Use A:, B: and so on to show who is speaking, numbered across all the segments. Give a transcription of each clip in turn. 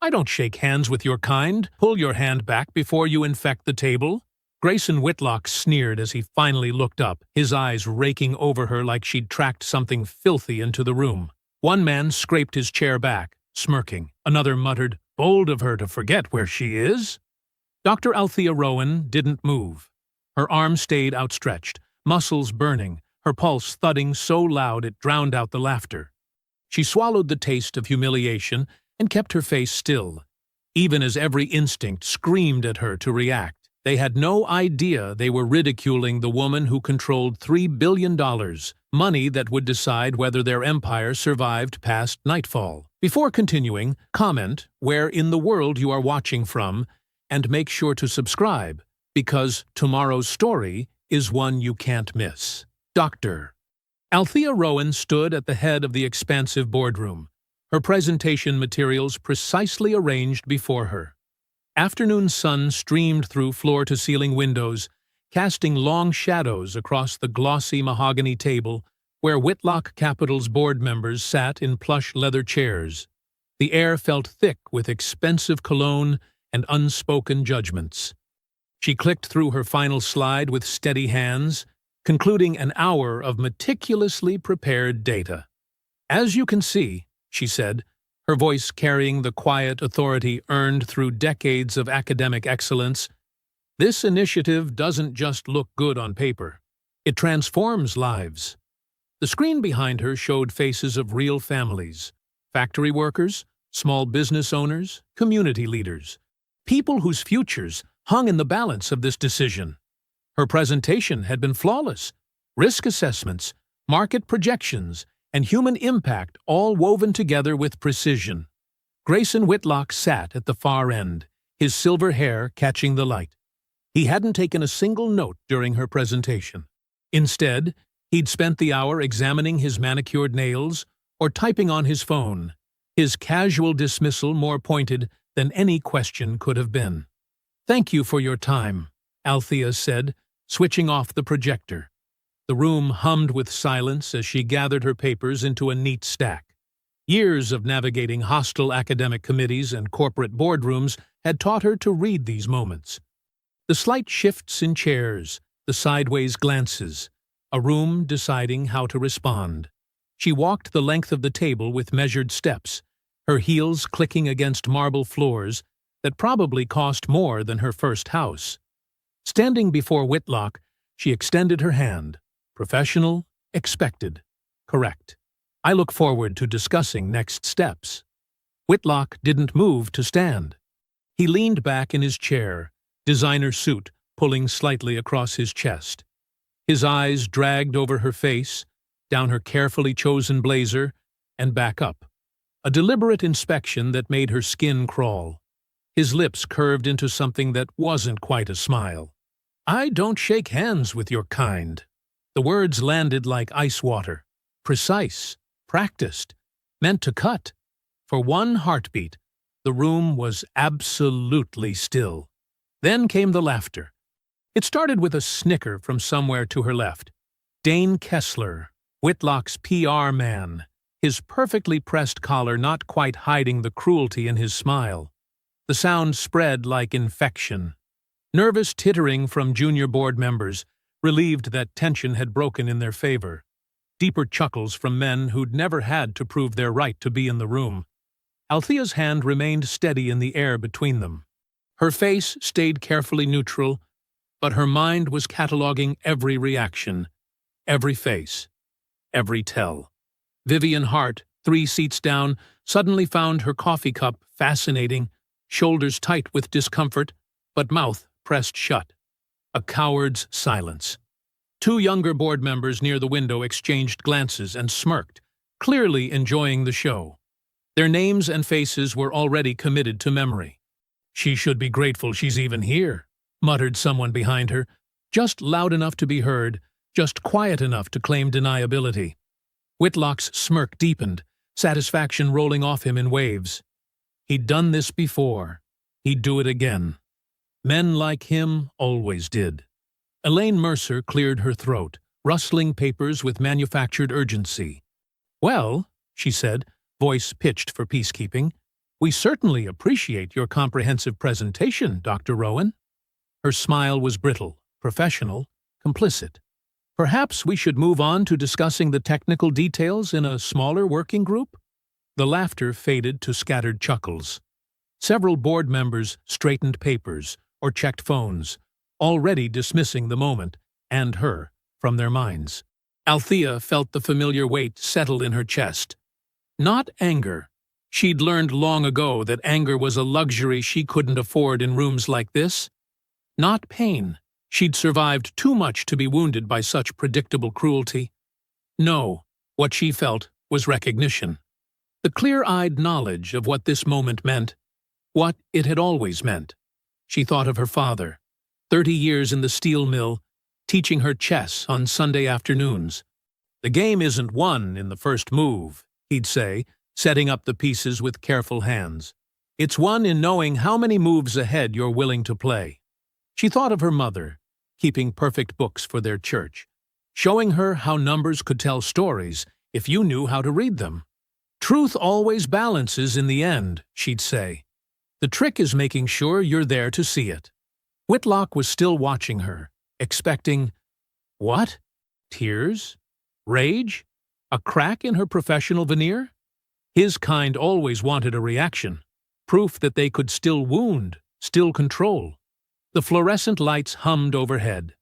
A: I don't shake hands with your kind. Pull your hand back before you infect the table. Grayson Whitlock sneered as he finally looked up, his eyes raking over her like she'd tracked something filthy into the room. One man scraped his chair back, smirking. Another muttered, "Bold of her to forget where she is." Dr. Althea Rowan didn't move. Her arm stayed outstretched, muscles burning, her pulse thudding so loud it drowned out the laughter. She swallowed the taste of humiliation and kept her face still, even as every instinct screamed at her to react. They had no idea they were ridiculing the woman who controlled $3 billion, money that would decide whether their empire survived past nightfall. Before continuing, comment where in the world you are watching from, and make sure to subscribe, because tomorrow's story is one you can't miss. Dr. Althea Rowan stood at the head of the expansive boardroom, her presentation materials precisely arranged before her. Afternoon sun streamed through floor-to-ceiling windows, casting long shadows across the glossy mahogany table where Whitlock Capital's board members sat in plush leather chairs. The air felt thick with expensive cologne and unspoken judgments. She clicked through her final slide with steady hands, concluding an hour of meticulously prepared data. "As you can see," she said, her voice carrying the quiet authority earned through decades of academic excellence, "this initiative doesn't just look good on paper. It transforms lives." The screen behind her showed faces of real families, factory workers, small business owners, community leaders, people whose futures hung in the balance of this decision. Her presentation had been flawless. Risk assessments, market projections, and human impact all woven together with precision. Grayson Whitlock sat at the far end, his silver hair catching the light. He hadn't taken a single note during her presentation. Instead, he'd spent the hour examining his manicured nails or typing on his phone, his casual dismissal more pointed than any question could have been. "Thank you for your time," Althea said, switching off the projector. The room hummed with silence as she gathered her papers into a neat stack. Years of navigating hostile academic committees and corporate boardrooms had taught her to read these moments. The slight shifts in chairs, the sideways glances, a room deciding how to respond. She walked the length of the table with measured steps, her heels clicking against marble floors that probably cost more than her first house. Standing before Whitlock, she extended her hand. Professional, expected, correct. "I look forward to discussing next steps." Whitlock didn't move to stand. He leaned back in his chair, designer suit pulling slightly across his chest. His eyes dragged over her face, down her carefully chosen blazer, and back up. A deliberate inspection that made her skin crawl. His lips curved into something that wasn't quite a smile. "I don't shake hands with your kind." The words landed like ice water, precise, practiced, meant to cut. For one heartbeat, the room was absolutely still. Then came the laughter. It started with a snicker from somewhere to her left. Dane Kessler, Whitlock's PR man, his perfectly pressed collar not quite hiding the cruelty in his smile. The sound spread like infection. Nervous tittering from junior board members, relieved that tension had broken in their favor. Deeper chuckles from men who'd never had to prove their right to be in the room. Althea's hand remained steady in the air between them. Her face stayed carefully neutral, but her mind was cataloging every reaction, every face, every tell. Vivian Hart, 3 seats down, suddenly found her coffee cup fascinating, shoulders tight with discomfort, but mouth pressed shut. A coward's silence. 2 younger board members near the window exchanged glances and smirked, clearly enjoying the show. Their names and faces were already committed to memory. "She should be grateful she's even here," muttered someone behind her, just loud enough to be heard, just quiet enough to claim deniability. Whitlock's smirk deepened, satisfaction rolling off him in waves. He'd done this before. He'd do it again. Men like him always did. Elaine Mercer cleared her throat, rustling papers with manufactured urgency. "Well," she said, voice pitched for peacekeeping, "We certainly appreciate your comprehensive presentation, Dr. Rowan." Her smile was brittle, professional, complicit. "Perhaps we should move on to discussing the technical details in a smaller working group?" The laughter faded to scattered chuckles. Several board members straightened papers or checked phones, already dismissing the moment, and her, from their minds. Althea felt the familiar weight settle in her chest. Not anger. She'd learned long ago that anger was a luxury she couldn't afford in rooms like this. Not pain. She'd survived too much to be wounded by such predictable cruelty. No, what she felt was recognition. The clear-eyed knowledge of what this moment meant, what it had always meant. She thought of her father, 30 years in the steel mill, teaching her chess on Sunday afternoons. "The game isn't won in the first move," he'd say, setting up the pieces with careful hands. "It's won in knowing how many moves ahead you're willing to play." She thought of her mother, keeping perfect books for their church, showing her how numbers could tell stories if you knew how to read them. "Truth always balances in the end," she'd say. "The trick is making sure you're there to see it." Whitlock was still watching her, expecting, what? Tears? Rage? A crack in her professional veneer? His kind always wanted a reaction, proof that they could still wound, still control. The fluorescent lights hummed overhead.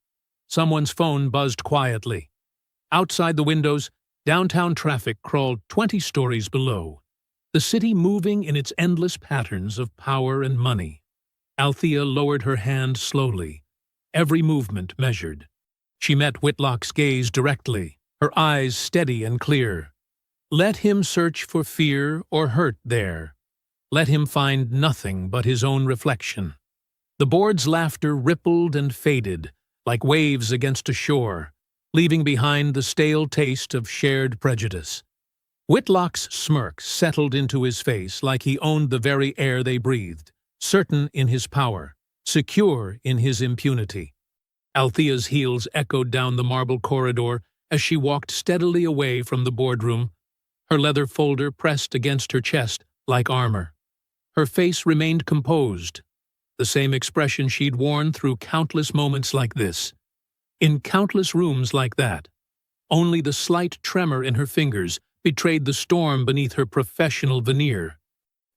A: Someone's phone buzzed quietly. Outside the windows, downtown traffic crawled 20 stories below, the city moving in its endless patterns of power and money. Althea lowered her hand slowly, every movement measured. She met Whitlock's gaze directly, her eyes steady and clear. Let him search for fear or hurt there. Let him find nothing but his own reflection. The board's laughter rippled and faded, like waves against a shore, leaving behind the stale taste of shared prejudice. Whitlock's smirk settled into his face like he owned the very air they breathed, certain in his power, secure in his impunity. Althea's heels echoed down the marble corridor as she walked steadily away from the boardroom, her leather folder pressed against her chest like armor. Her face remained composed, the same expression she'd worn through countless moments like this, in countless rooms like that. Only the slight tremor in her fingers betrayed the storm beneath her professional veneer.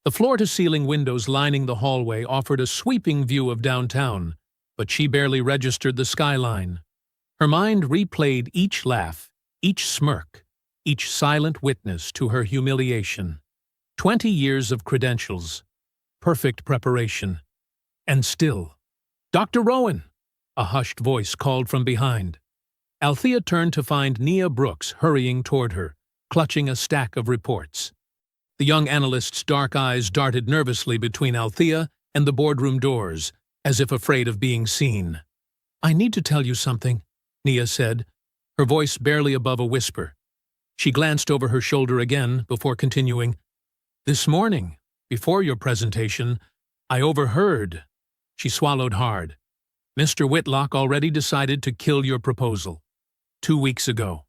A: The floor-to-ceiling windows lining the hallway offered a sweeping view of downtown, but she barely registered the skyline. Her mind replayed each laugh, each smirk, each silent witness to her humiliation. 20 years of credentials, perfect preparation, and still. "Dr. Rowan!" a hushed voice called from behind. Althea turned to find Nia Brooks hurrying toward her, clutching a stack of reports. The young analyst's dark eyes darted nervously between Althea and the boardroom doors, as if afraid of being seen. "I need to tell you something," Nia said, her voice barely above a whisper. She glanced over her shoulder again before continuing. "This morning, before your presentation, I overheard." She swallowed hard. "Mr. Whitlock already decided to kill your proposal. 2 weeks ago."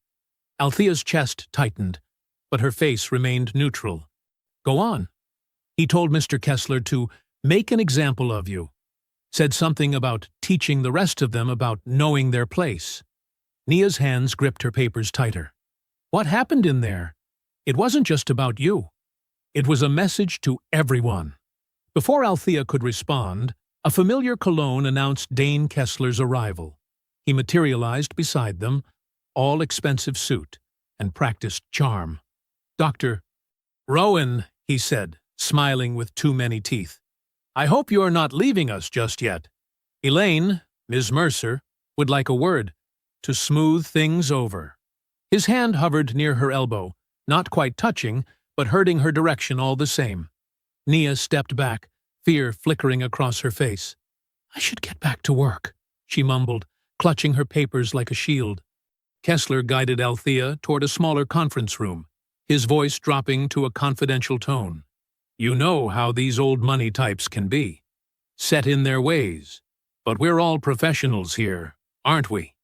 A: Althea's chest tightened, but her face remained neutral. "Go on." "He told Mr. Kessler to make an example of you. Said something about teaching the rest of them about knowing their place." Nia's hands gripped her papers tighter. "What happened in there? It wasn't just about you. It was a message to everyone." Before Althea could respond, a familiar cologne announced Dane Kessler's arrival. He materialized beside them, all-expensive suit, and practiced charm. "Dr. Rowan," he said, smiling with too many teeth. "I hope you are not leaving us just yet. Elaine, Ms. Mercer, would like a word, to smooth things over." His hand hovered near her elbow, not quite touching, but hurting her direction all the same. Nia stepped back, fear flickering across her face. "I should get back to work," she mumbled, clutching her papers like a shield. Kessler guided Althea toward a smaller conference room, his voice dropping to a confidential tone. "You know how these old money types can be. Set in their ways. But we're all professionals here, aren't we?"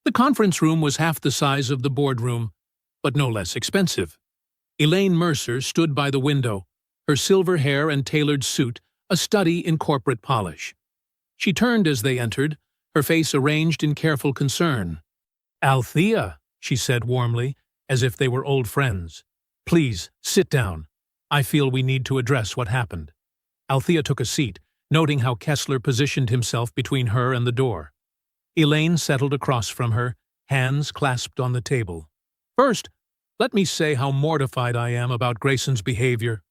A: The conference room was half the size of the boardroom, but no less expensive. Elaine Mercer stood by the window, her silver hair and tailored suit a study in corporate polish. She turned as they entered, her face arranged in careful concern. "Althea," she said warmly, as if they were old friends. "Please, sit down. I feel we need to address what happened." Althea took a seat, noting how Kessler positioned himself between her and the door. Elaine settled across from her, hands clasped on the table. "First, let me say how mortified I am about Grayson's behavior,"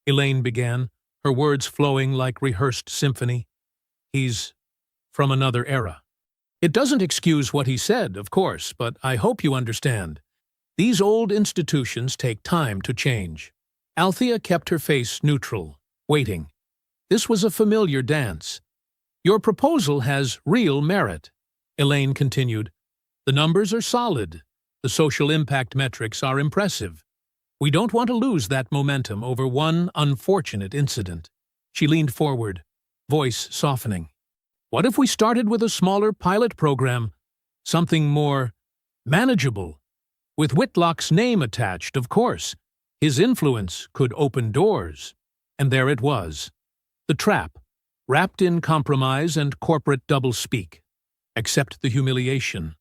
A: Elaine began, her words flowing like rehearsed symphony. "He's from another era. It doesn't excuse what he said, of course, but I hope you understand. These old institutions take time to change." Althea kept her face neutral, waiting. This was a familiar dance. "Your proposal has real merit," Elaine continued. "The numbers are solid. The social impact metrics are impressive. We don't want to lose that momentum over one unfortunate incident." She leaned forward, voice softening. "What if we started with a smaller pilot program? Something more manageable? With Whitlock's name attached, of course. His influence could open doors." And there it was. The trap, wrapped in compromise and corporate doublespeak. Accept the humiliation.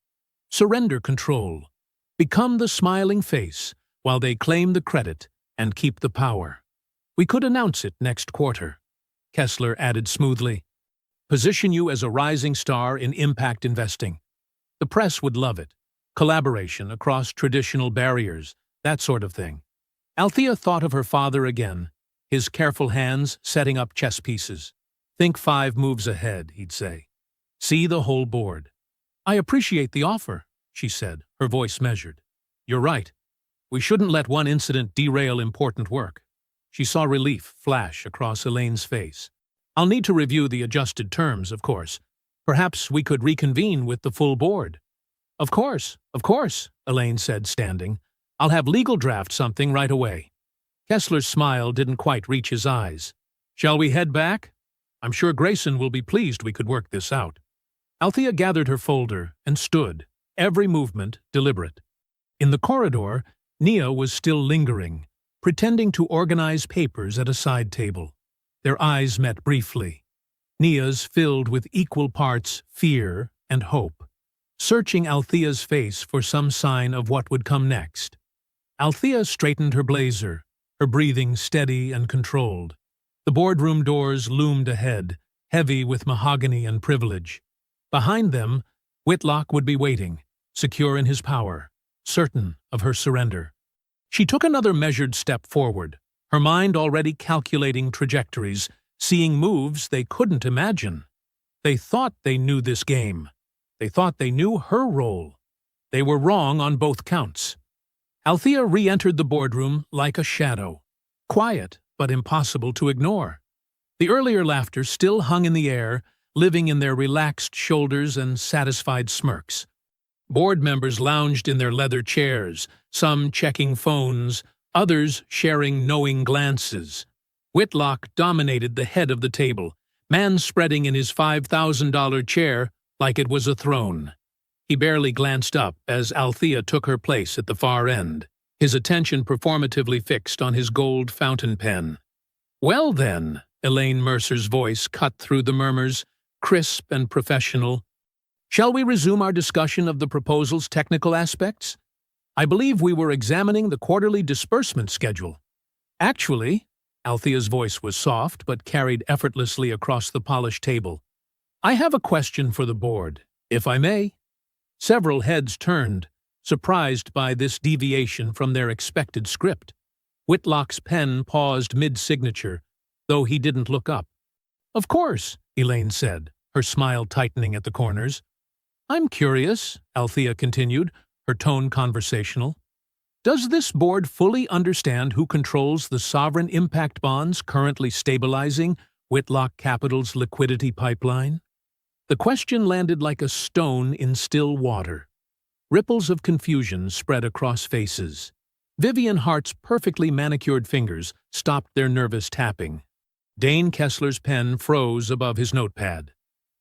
A: Surrender control. Become the smiling face, while they claim the credit and keep the power. "We could announce it next quarter," Kessler added smoothly. "Position you as a rising star in impact investing. The press would love it. Collaboration across traditional barriers, that sort of thing." Althea thought of her father again, his careful hands setting up chess pieces. "Think 5 moves ahead," he'd say. "See the whole board." "I appreciate the offer," she said, her voice measured. "You're right. We shouldn't let one incident derail important work." She saw relief flash across Elaine's face. "I'll need to review the adjusted terms, of course. Perhaps we could reconvene with the full board." Of course, Elaine said, standing. "I'll have legal draft something right away." Kessler's smile didn't quite reach his eyes. "Shall we head back? I'm sure Grayson will be pleased we could work this out." Althea gathered her folder and stood, every movement deliberate. In the corridor, Nia was still lingering, pretending to organize papers at a side table. Their eyes met briefly, Nia's filled with equal parts fear and hope, searching Althea's face for some sign of what would come next. Althea straightened her blazer, her breathing steady and controlled. The boardroom doors loomed ahead, heavy with mahogany and privilege. Behind them, Whitlock would be waiting, secure in his power, certain of her surrender. She took another measured step forward, her mind already calculating trajectories, seeing moves they couldn't imagine. They thought they knew this game. They thought they knew her role. They were wrong on both counts. Althea re-entered the boardroom like a shadow, quiet but impossible to ignore. The earlier laughter still hung in the air, living in their relaxed shoulders and satisfied smirks. Board members lounged in their leather chairs, some checking phones, others sharing knowing glances. Whitlock dominated the head of the table, man-spreading in his $5,000 chair like it was a throne. He barely glanced up as Althea took her place at the far end, his attention performatively fixed on his gold fountain pen. "Well then," Elaine Mercer's voice cut through the murmurs, crisp and professional. "Shall we resume our discussion of the proposal's technical aspects? I believe we were examining the quarterly disbursement schedule." "Actually," Althea's voice was soft but carried effortlessly across the polished table, "I have a question for the board, if I may." Several heads turned, surprised by this deviation from their expected script. Whitlock's pen paused mid-signature, though he didn't look up. "Of course," Elaine said, her smile tightening at the corners. "I'm curious," Althea continued, her tone conversational. "Does this board fully understand who controls the sovereign impact bonds currently stabilizing Whitlock Capital's liquidity pipeline?" The question landed like a stone in still water. Ripples of confusion spread across faces. Vivian Hart's perfectly manicured fingers stopped their nervous tapping. Dane Kessler's pen froze above his notepad.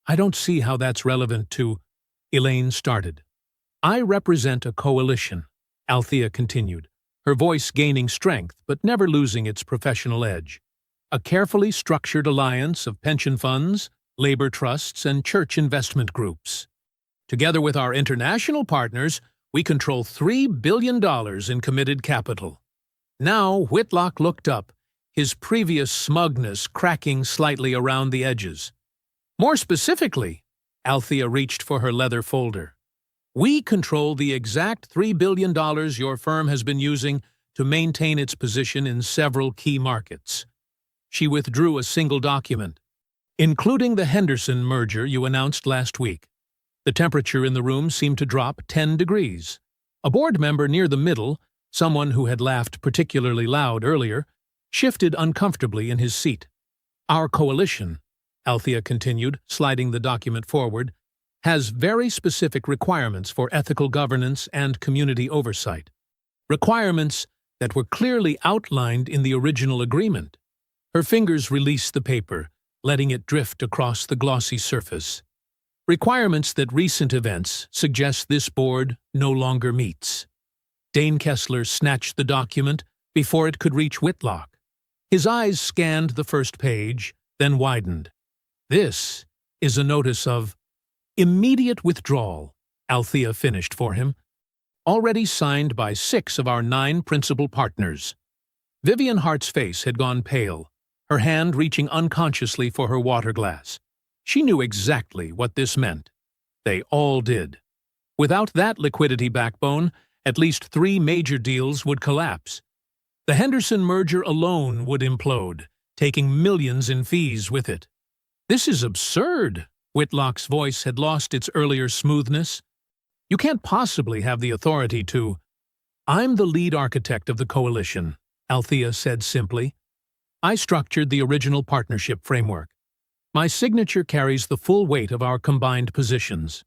A: "I don't see how that's relevant to—" Elaine started. "I represent a coalition," Althea continued, her voice gaining strength but never losing its professional edge. a carefully structured alliance of pension funds, labor trusts, and church investment groups. Together with our international partners, we control $3 billion in committed capital. Now Whitlock looked up, his previous smugness cracking slightly around the edges. More specifically, Althea reached for her leather folder. We control the exact $3 billion your firm has been using to maintain its position in several key markets. She withdrew a single document, including the Henderson merger you announced last week. The temperature in the room seemed to drop 10 degrees. A board member near the middle, someone who had laughed particularly loud earlier, shifted uncomfortably in his seat. Our coalition, Althea continued, sliding the document forward, has very specific requirements for ethical governance and community oversight. Requirements that were clearly outlined in the original agreement. Her fingers released the paper, letting it drift across the glossy surface. Requirements that recent events suggest this board no longer meets. Dane Kessler snatched the document before it could reach Whitlock. His eyes scanned the first page, then widened. This is a notice of immediate withdrawal, Althea finished for him. Already signed by 6 of our 9 principal partners. Vivian Hart's face had gone pale, her hand reaching unconsciously for her water glass. She knew exactly what this meant. They all did. Without that liquidity backbone, at least 3 major deals would collapse. The Henderson merger alone would implode, taking millions in fees with it. This is absurd. Whitlock's voice had lost its earlier smoothness. You can't possibly have the authority to— I'm the lead architect of the coalition, Althea said simply. I structured the original partnership framework. My signature carries the full weight of our combined positions.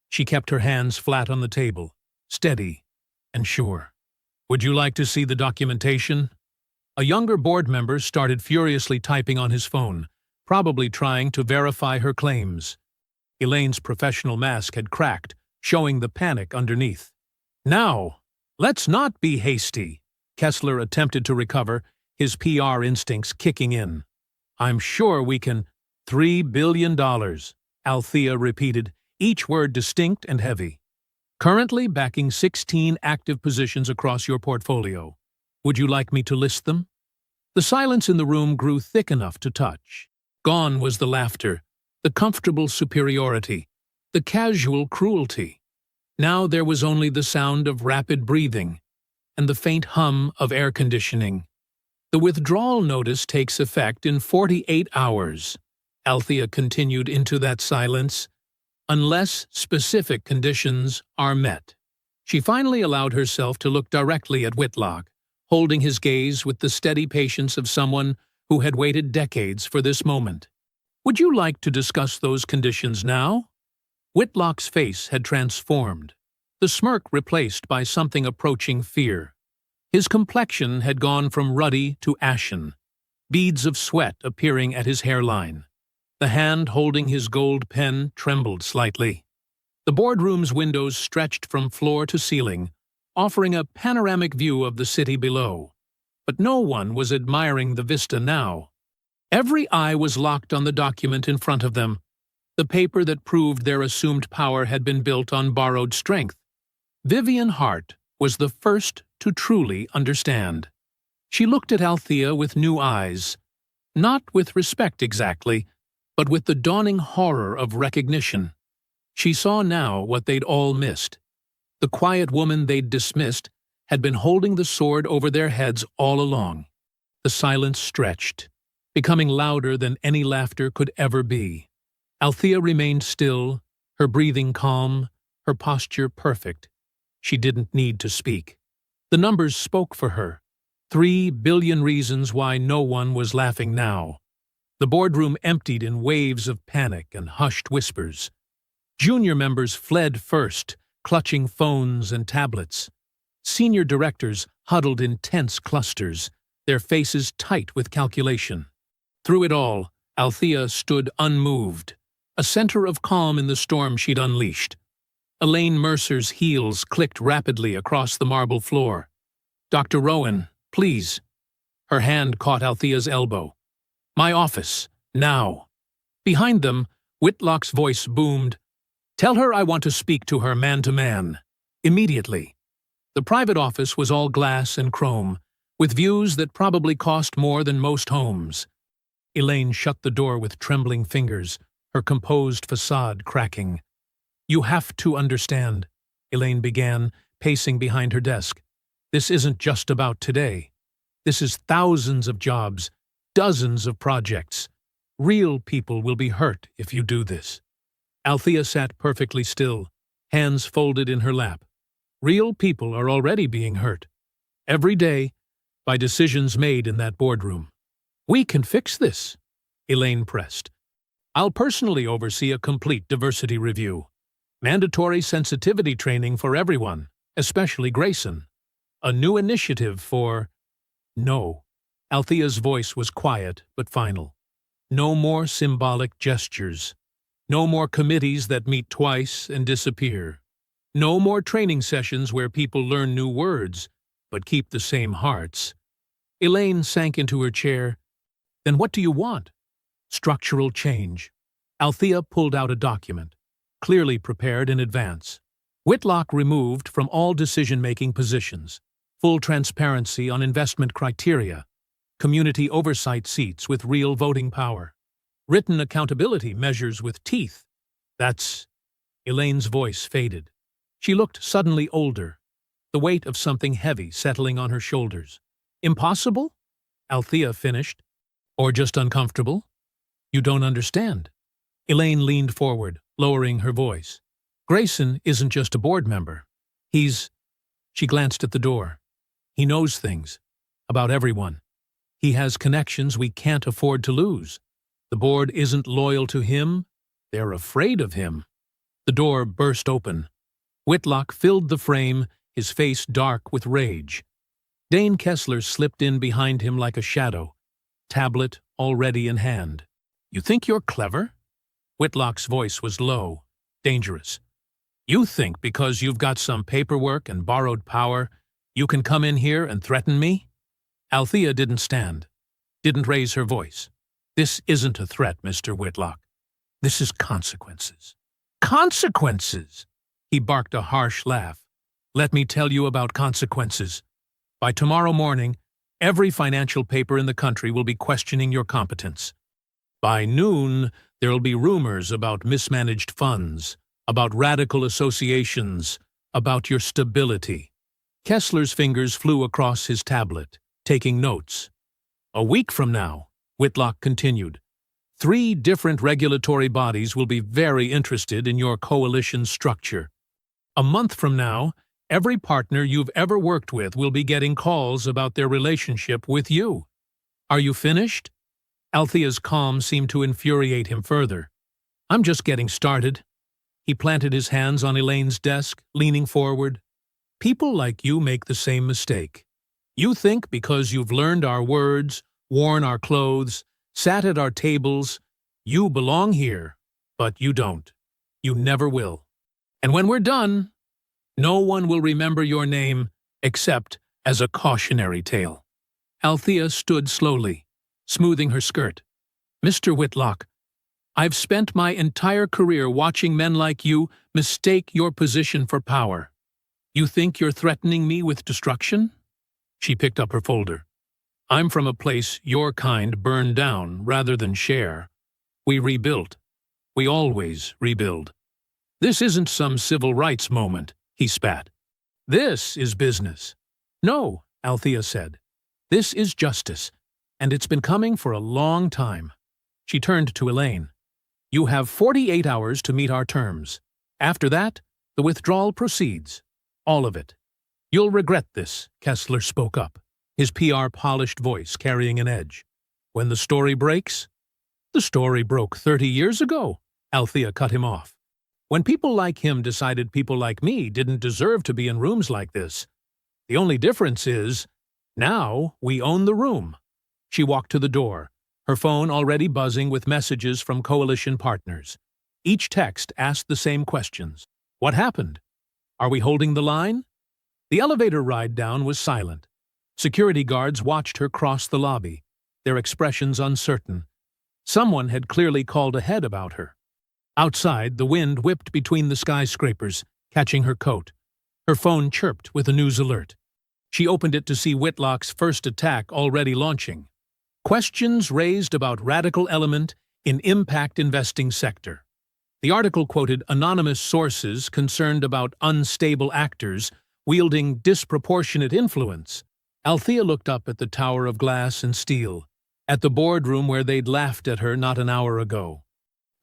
A: She kept her hands flat on the table, steady and sure. Would you like to see the documentation? A younger board member started furiously typing on his phone, probably trying to verify her claims. Elaine's professional mask had cracked, showing the panic underneath. Now, let's not be hasty. Kessler attempted to recover, his PR instincts kicking in. I'm sure we can— $3 billion, Althea repeated, each word distinct and heavy. Currently backing 16 active positions across your portfolio. Would you like me to list them? The silence in the room grew thick enough to touch. Gone was the laughter, the comfortable superiority, the casual cruelty. Now there was only the sound of rapid breathing and the faint hum of air conditioning. The withdrawal notice takes effect in 48 hours. Althea continued into that silence, unless specific conditions are met. She finally allowed herself to look directly at Whitlock, holding his gaze with the steady patience of someone who had waited decades for this moment. Would you like to discuss those conditions now? Whitlock's face had transformed, the smirk replaced by something approaching fear. His complexion had gone from ruddy to ashen, beads of sweat appearing at his hairline. The hand holding his gold pen trembled slightly. The boardroom's windows stretched from floor to ceiling, offering a panoramic view of the city below. But no one was admiring the vista now. Every eye was locked on the document in front of them, the paper that proved their assumed power had been built on borrowed strength. Vivian Hart was the first to truly understand. She looked at Althea with new eyes, not with respect exactly, but with the dawning horror of recognition. She saw now what they'd all missed. The quiet woman they'd dismissed had been holding the sword over their heads all along. The silence stretched, becoming louder than any laughter could ever be. Althea remained still, her breathing calm, her posture perfect. She didn't need to speak. The numbers spoke for her. 3 billion reasons why no one was laughing now. The boardroom emptied in waves of panic and hushed whispers. Junior members fled first, clutching phones and tablets. Senior directors huddled in tense clusters, their faces tight with calculation. Through it all, Althea stood unmoved, a center of calm in the storm she'd unleashed. Elaine Mercer's heels clicked rapidly across the marble floor. "Dr. Rowan, please." Her hand caught Althea's elbow. My office, now. Behind them, Whitlock's voice boomed, "Tell her I want to speak to her man-to-man. Immediately." The private office was all glass and chrome, with views that probably cost more than most homes. Elaine shut the door with trembling fingers, her composed facade cracking. "You have to understand," Elaine began, pacing behind her desk. "This isn't just about today. This is thousands of jobs, dozens of projects. Real people will be hurt if you do this." Althea sat perfectly still, hands folded in her lap. Real people are already being hurt. Every day, by decisions made in that boardroom. "We can fix this," Elaine pressed. "I'll personally oversee a complete diversity review. Mandatory sensitivity training for everyone, especially Grayson. A new initiative for—" "No." Althea's voice was quiet but final. "No more symbolic gestures. No more committees that meet twice and disappear. No more training sessions where people learn new words, but keep the same hearts." Elaine sank into her chair. "Then what do you want?" "Structural change." Althea pulled out a document, clearly prepared in advance. Whitlock removed from all decision-making positions, full transparency on investment criteria, community oversight seats with real voting power, written accountability measures with teeth. That's— Elaine's voice faded. She looked suddenly older, the weight of something heavy settling on her shoulders. "Impossible?" Althea finished. "Or just uncomfortable? You don't understand." Elaine leaned forward, lowering her voice. "Grayson isn't just a board member. He's—" She glanced at the door. "He knows things. About everyone. He has connections we can't afford to lose. The board isn't loyal to him. They're afraid of him." The door burst open. Whitlock filled the frame, his face dark with rage. Dane Kessler slipped in behind him like a shadow, tablet already in hand. "You think you're clever?" Whitlock's voice was low, dangerous. "You think because you've got some paperwork and borrowed power, you can come in here and threaten me?" Althea didn't stand, didn't raise her voice. "This isn't a threat, Mr. Whitlock. This is consequences." "Consequences!" He barked a harsh laugh. "Let me tell you about consequences. By tomorrow morning, every financial paper in the country will be questioning your competence. By noon, there'll be rumors about mismanaged funds, about radical associations, about your stability." Kessler's fingers flew across his tablet, taking notes. "A week from now," Whitlock continued, "3 different regulatory bodies will be very interested in your coalition structure. A month from now, every partner you've ever worked with will be getting calls about their relationship with you. Are you finished?" Althea's calm seemed to infuriate him further. "I'm just getting started." He planted his hands on Elaine's desk, leaning forward. "People like you make the same mistake. You think because you've learned our words, worn our clothes, sat at our tables, you belong here, but you don't. You never will. And when we're done, no one will remember your name except as a cautionary tale." Althea stood slowly, smoothing her skirt. "Mr. Whitlock, I've spent my entire career watching men like you mistake your position for power. You think you're threatening me with destruction?" She picked up her folder. "I'm from a place your kind burned down rather than share. We rebuilt. We always rebuild. This isn't some civil rights moment," he spat. "This is business." "No," Althea said. "This is justice, and it's been coming for a long time." She turned to Elaine. "You have 48 hours to meet our terms. After that, the withdrawal proceeds. All of it." "You'll regret this," Kessler spoke up, his PR-polished voice carrying an edge. "When the story breaks—" "The story broke 30 years ago," Althea cut him off. "When people like him decided people like me didn't deserve to be in rooms like this. The only difference is, now we own the room." She walked to the door, her phone already buzzing with messages from coalition partners. Each text asked the same questions. What happened? Are we holding the line? The elevator ride down was silent. Security guards watched her cross the lobby, their expressions uncertain. Someone had clearly called ahead about her. Outside, the wind whipped between the skyscrapers, catching her coat. Her phone chirped with a news alert. She opened it to see Whitlock's first attack already launching. Questions raised about radical element in impact investing sector. The article quoted anonymous sources concerned about unstable actors wielding disproportionate influence. Althea looked up at the tower of glass and steel, at the boardroom where they'd laughed at her not an hour ago.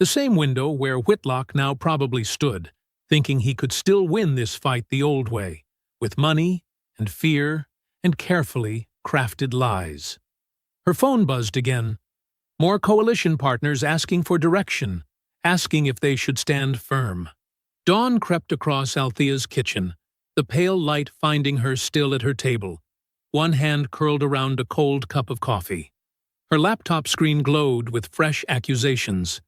A: The same window where Whitlock now probably stood, thinking he could still win this fight the old way, with money and fear and carefully crafted lies. Her phone buzzed again. More coalition partners asking for direction, asking if they should stand firm. Dawn crept across Althea's kitchen, the pale light finding her still at her table, one hand curled around a cold cup of coffee. Her laptop screen glowed with fresh accusations.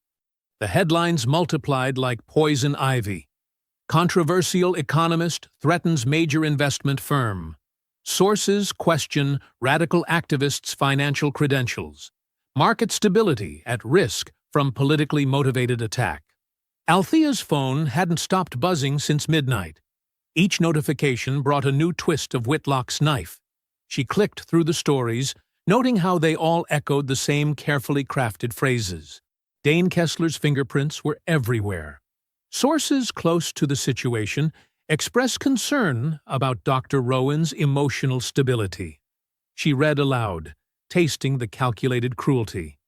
A: The headlines multiplied like poison ivy. Controversial economist threatens major investment firm. Sources question radical activists' financial credentials. Market stability at risk from politically motivated attack. Althea's phone hadn't stopped buzzing since midnight. Each notification brought a new twist of Whitlock's knife. She clicked through the stories, noting how they all echoed the same carefully crafted phrases. Dane Kessler's fingerprints were everywhere. Sources close to the situation expressed concern about Dr. Rowan's emotional stability. She read aloud, tasting the calculated cruelty.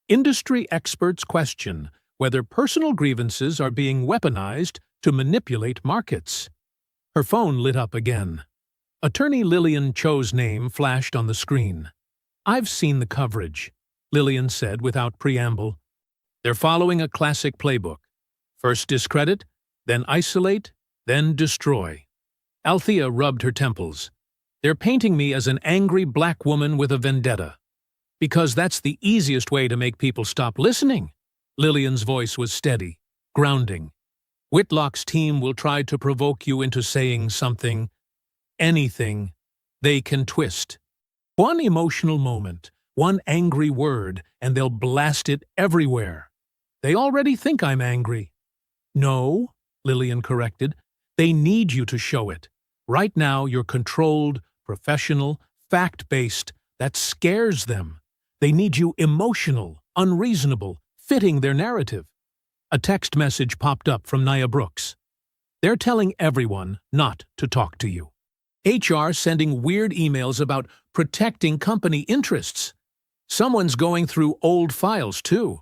A: Industry experts question whether personal grievances are being weaponized to manipulate markets. Her phone lit up again. Attorney Lillian Cho's name flashed on the screen. "I've seen the coverage," Lillian said without preamble. "They're following a classic playbook. First discredit, then isolate, then destroy." Althea rubbed her temples. "They're painting me as an angry black woman with a vendetta. Because that's the easiest way to make people stop listening." Lillian's voice was steady, grounding. "Whitlock's team will try to provoke you into saying something, anything, they can twist. One emotional moment, one angry word, and they'll blast it everywhere. They already think I'm angry." "No," Lillian corrected. "They need you to show it. Right now you're controlled, professional, fact-based. That scares them. They need you emotional, unreasonable, fitting their narrative." A text message popped up from Nia Brooks. "They're telling everyone not to talk to you. HR sending weird emails about protecting company interests. Someone's going through old files, too.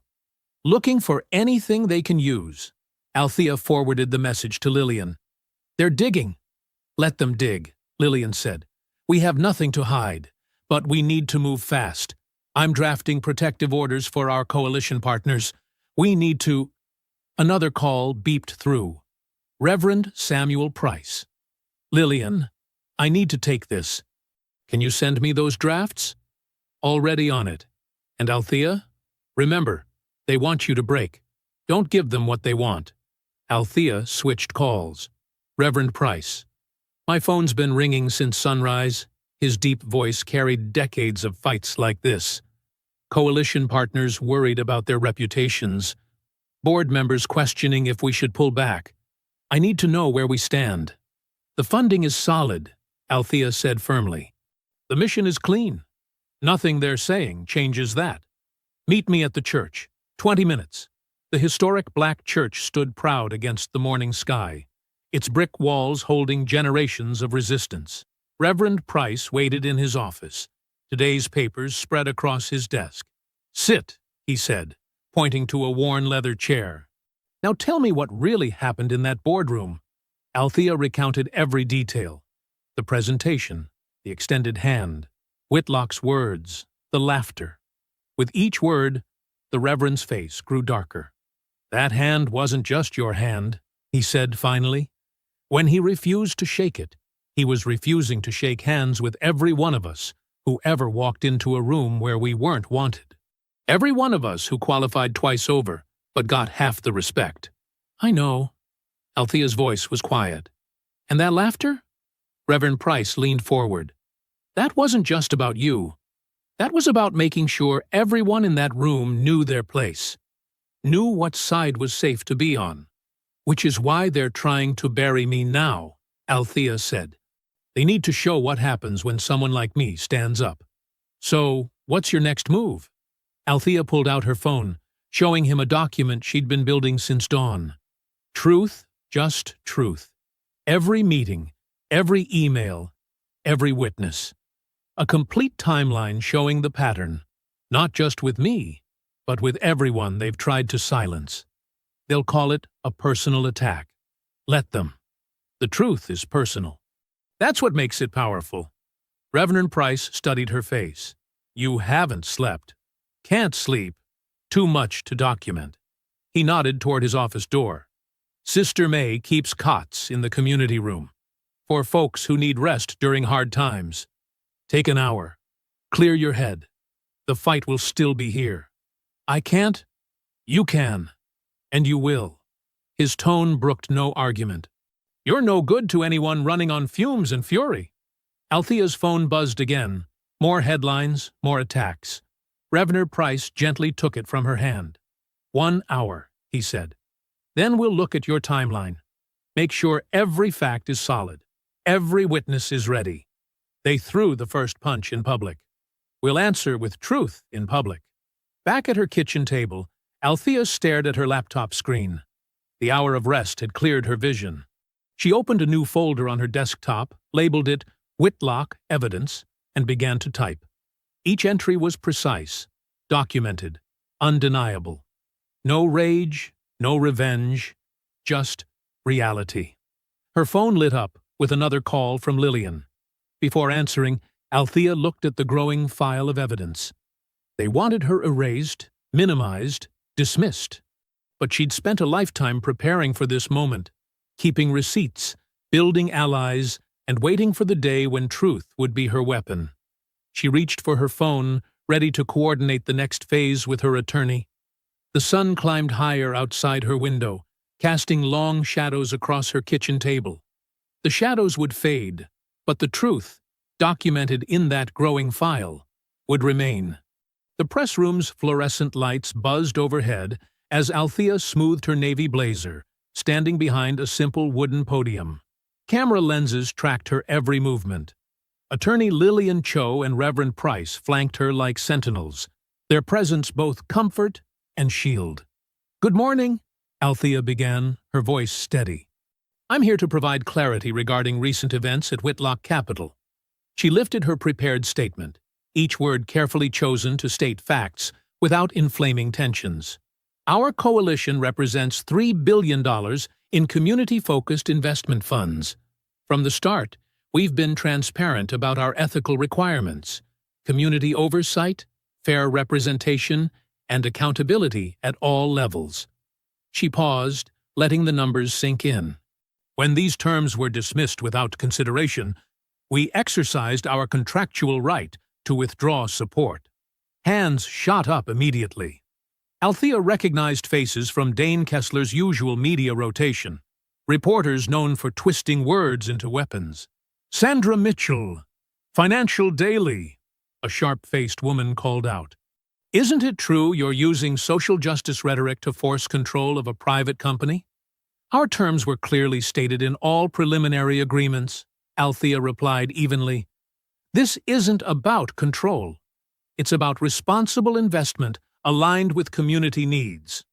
A: Looking for anything they can use." Althea forwarded the message to Lillian. "They're digging." "Let them dig," Lillian said. "We have nothing to hide, but we need to move fast. I'm drafting protective orders for our coalition partners. We need to—" Another call beeped through. Reverend Samuel Price. "Lillian, I need to take this. Can you send me those drafts?" "Already on it. And Althea? Remember, they want you to break. Don't give them what they want." Althea switched calls. Reverend Price. "My phone's been ringing since sunrise." His deep voice carried decades of fights like this. Coalition partners worried about their reputations. Board members questioning if we should pull back. "I need to know where we stand." "The funding is solid," Althea said firmly. "The mission is clean. Nothing they're saying changes that. Meet me at the church. 20 minutes. The historic black church stood proud against the morning sky, its brick walls holding generations of resistance. Reverend Price waited in his office, today's papers spread across his desk. "Sit," he said, pointing to a worn leather chair. "Now tell me what really happened in that boardroom." Althea recounted every detail. The presentation, the extended hand, Whitlock's words, the laughter. With each word, the Reverend's face grew darker. "That hand wasn't just your hand," he said finally. When he refused to shake it, he was refusing to shake hands with every one of us who ever walked into a room where we weren't wanted. Every one of us who qualified twice over, but got half the respect. "I know." Althea's voice was quiet. "And that laughter?" Reverend Price leaned forward. "That wasn't just about you. That was about making sure everyone in that room knew their place, knew what side was safe to be on. Which is why they're trying to bury me now, Althea said. They need to show what happens when someone like me stands up. So, what's your next move? Althea pulled out her phone, showing him a document she'd been building since dawn. Truth, just truth. Every meeting, every email, every witness. A complete timeline showing the pattern, not just with me, but with everyone they've tried to silence. They'll call it a personal attack. Let them. The truth is personal. That's what makes it powerful. Reverend Price studied her face. You haven't slept. Can't sleep. Too much to document. He nodded toward his office door. Sister May keeps cots in the community room for folks who need rest during hard times. Take an hour. Clear your head. The fight will still be here. I can't. You can. And you will. His tone brooked no argument. You're no good to anyone running on fumes and fury. Althea's phone buzzed again. More headlines, more attacks. Reverend Price gently took it from her hand. 1 hour, he said. Then we'll look at your timeline. Make sure every fact is solid. Every witness is ready. They threw the first punch in public. We'll answer with truth in public. Back at her kitchen table, Althea stared at her laptop screen. The hour of rest had cleared her vision. She opened a new folder on her desktop, labeled it Whitlock Evidence, and began to type. Each entry was precise, documented, undeniable. No rage, no revenge, just reality. Her phone lit up with another call from Lillian. Before answering, Althea looked at the growing file of evidence. They wanted her erased, minimized, dismissed. But she'd spent a lifetime preparing for this moment, keeping receipts, building allies, and waiting for the day when truth would be her weapon. She reached for her phone, ready to coordinate the next phase with her attorney. The sun climbed higher outside her window, casting long shadows across her kitchen table. The shadows would fade, but the truth, documented in that growing file, would remain. The press room's fluorescent lights buzzed overhead as Althea smoothed her navy blazer, standing behind a simple wooden podium. Camera lenses tracked her every movement. Attorney Lillian Cho and Reverend Price flanked her like sentinels, their presence both comfort and shield. "Good morning," Althea began, her voice steady. "I'm here to provide clarity regarding recent events at Whitlock Capital." She lifted her prepared statement, each word carefully chosen to state facts without inflaming tensions. Our coalition represents $3 billion in community-focused investment funds. From the start, we've been transparent about our ethical requirements, community oversight, fair representation, and accountability at all levels. She paused, letting the numbers sink in. When these terms were dismissed without consideration, we exercised our contractual right to withdraw support. Hands shot up immediately. Althea recognized faces from Dane Kessler's usual media rotation, reporters known for twisting words into weapons. "Sandra Mitchell, Financial Daily," a sharp-faced woman called out. "Isn't it true you're using social justice rhetoric to force control of a private company?" "Our terms were clearly stated in all preliminary agreements," Althea replied evenly. "This isn't about control. It's about responsible investment aligned with community needs."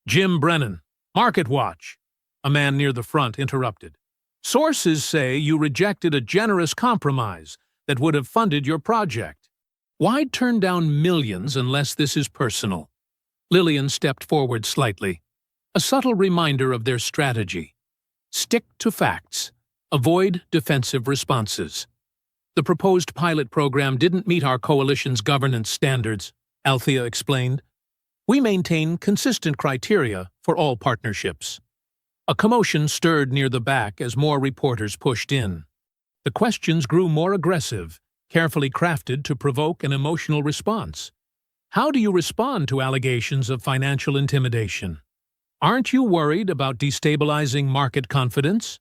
A: "Jim Brennan, Market Watch," a man near the front interrupted. "Sources say you rejected a generous compromise that would have funded your project. Why turn down millions unless this is personal?" Lillian stepped forward slightly, a subtle reminder of their strategy. Stick to facts. Avoid defensive responses. "The proposed pilot program didn't meet our coalition's governance standards," Althea explained. "We maintain consistent criteria for all partnerships." A commotion stirred near the back as more reporters pushed in. The questions grew more aggressive, carefully crafted to provoke an emotional response. How do you respond to allegations of financial intimidation? Aren't you worried about destabilizing market confidence?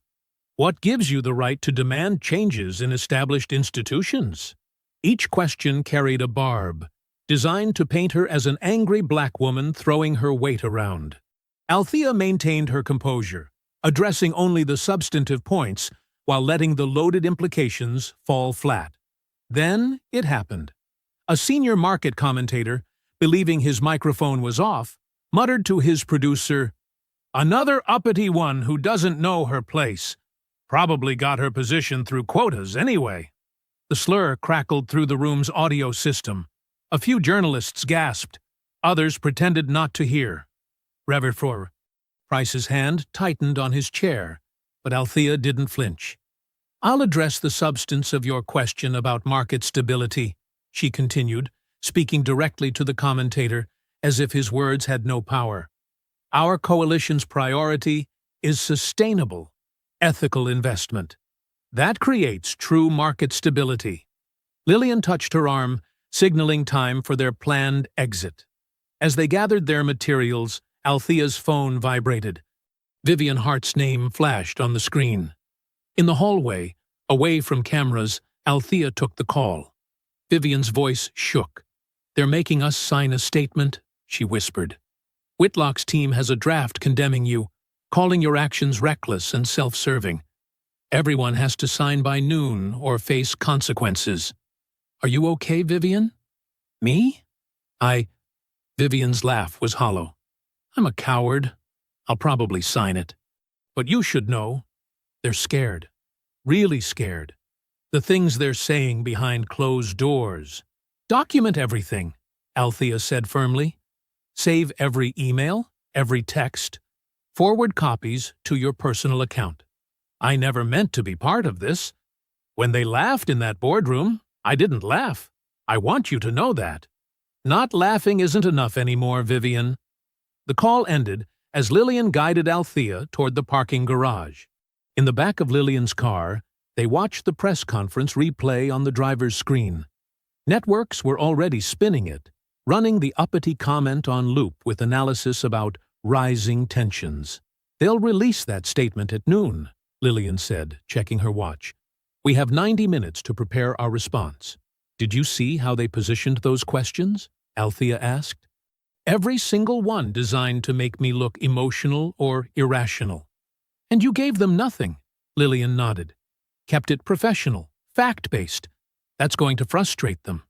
A: What gives you the right to demand changes in established institutions? Each question carried a barb, designed to paint her as an angry black woman throwing her weight around. Althea maintained her composure, addressing only the substantive points while letting the loaded implications fall flat. Then it happened. A senior market commentator, believing his microphone was off, muttered to his producer, "Another uppity one who doesn't know her place. Probably got her position through quotas anyway." The slur crackled through the room's audio system. A few journalists gasped. Others pretended not to hear. Reverfor. Price's hand tightened on his chair, but Althea didn't flinch. "I'll address the substance of your question about market stability," she continued, speaking directly to the commentator, as if his words had no power. "Our coalition's priority is sustainable, ethical investment. That creates true market stability." Lillian touched her arm, signaling time for their planned exit. As they gathered their materials, Althea's phone vibrated. Vivian Hart's name flashed on the screen. In the hallway, away from cameras, Althea took the call. Vivian's voice shook. "They're making us sign a statement," she whispered. "Whitlock's team has a draft condemning you, calling your actions reckless and self-serving. Everyone has to sign by noon or face consequences. Are you okay, Vivian?" "Me? Vivian's laugh was hollow. "I'm a coward. I'll probably sign it. But you should know. They're scared. Really scared. The things they're saying behind closed doors. Document everything," Althea said firmly. "Save every email, every text. Forward copies to your personal account. I never meant to be part of this. When they laughed in that boardroom, I didn't laugh. I want you to know that. Not laughing isn't enough anymore, Vivian." The call ended as Lillian guided Althea toward the parking garage. In the back of Lillian's car, they watched the press conference replay on the driver's screen. Networks were already spinning it, running the uppity comment on loop with analysis about rising tensions. "They'll release that statement at noon," Lillian said, checking her watch. "We have 90 minutes to prepare our response." "Did you see how they positioned those questions?" Althea asked. "Every single one designed to make me look emotional or irrational." "And you gave them nothing," Lillian nodded. "Kept it professional, fact-based. That's going to frustrate them."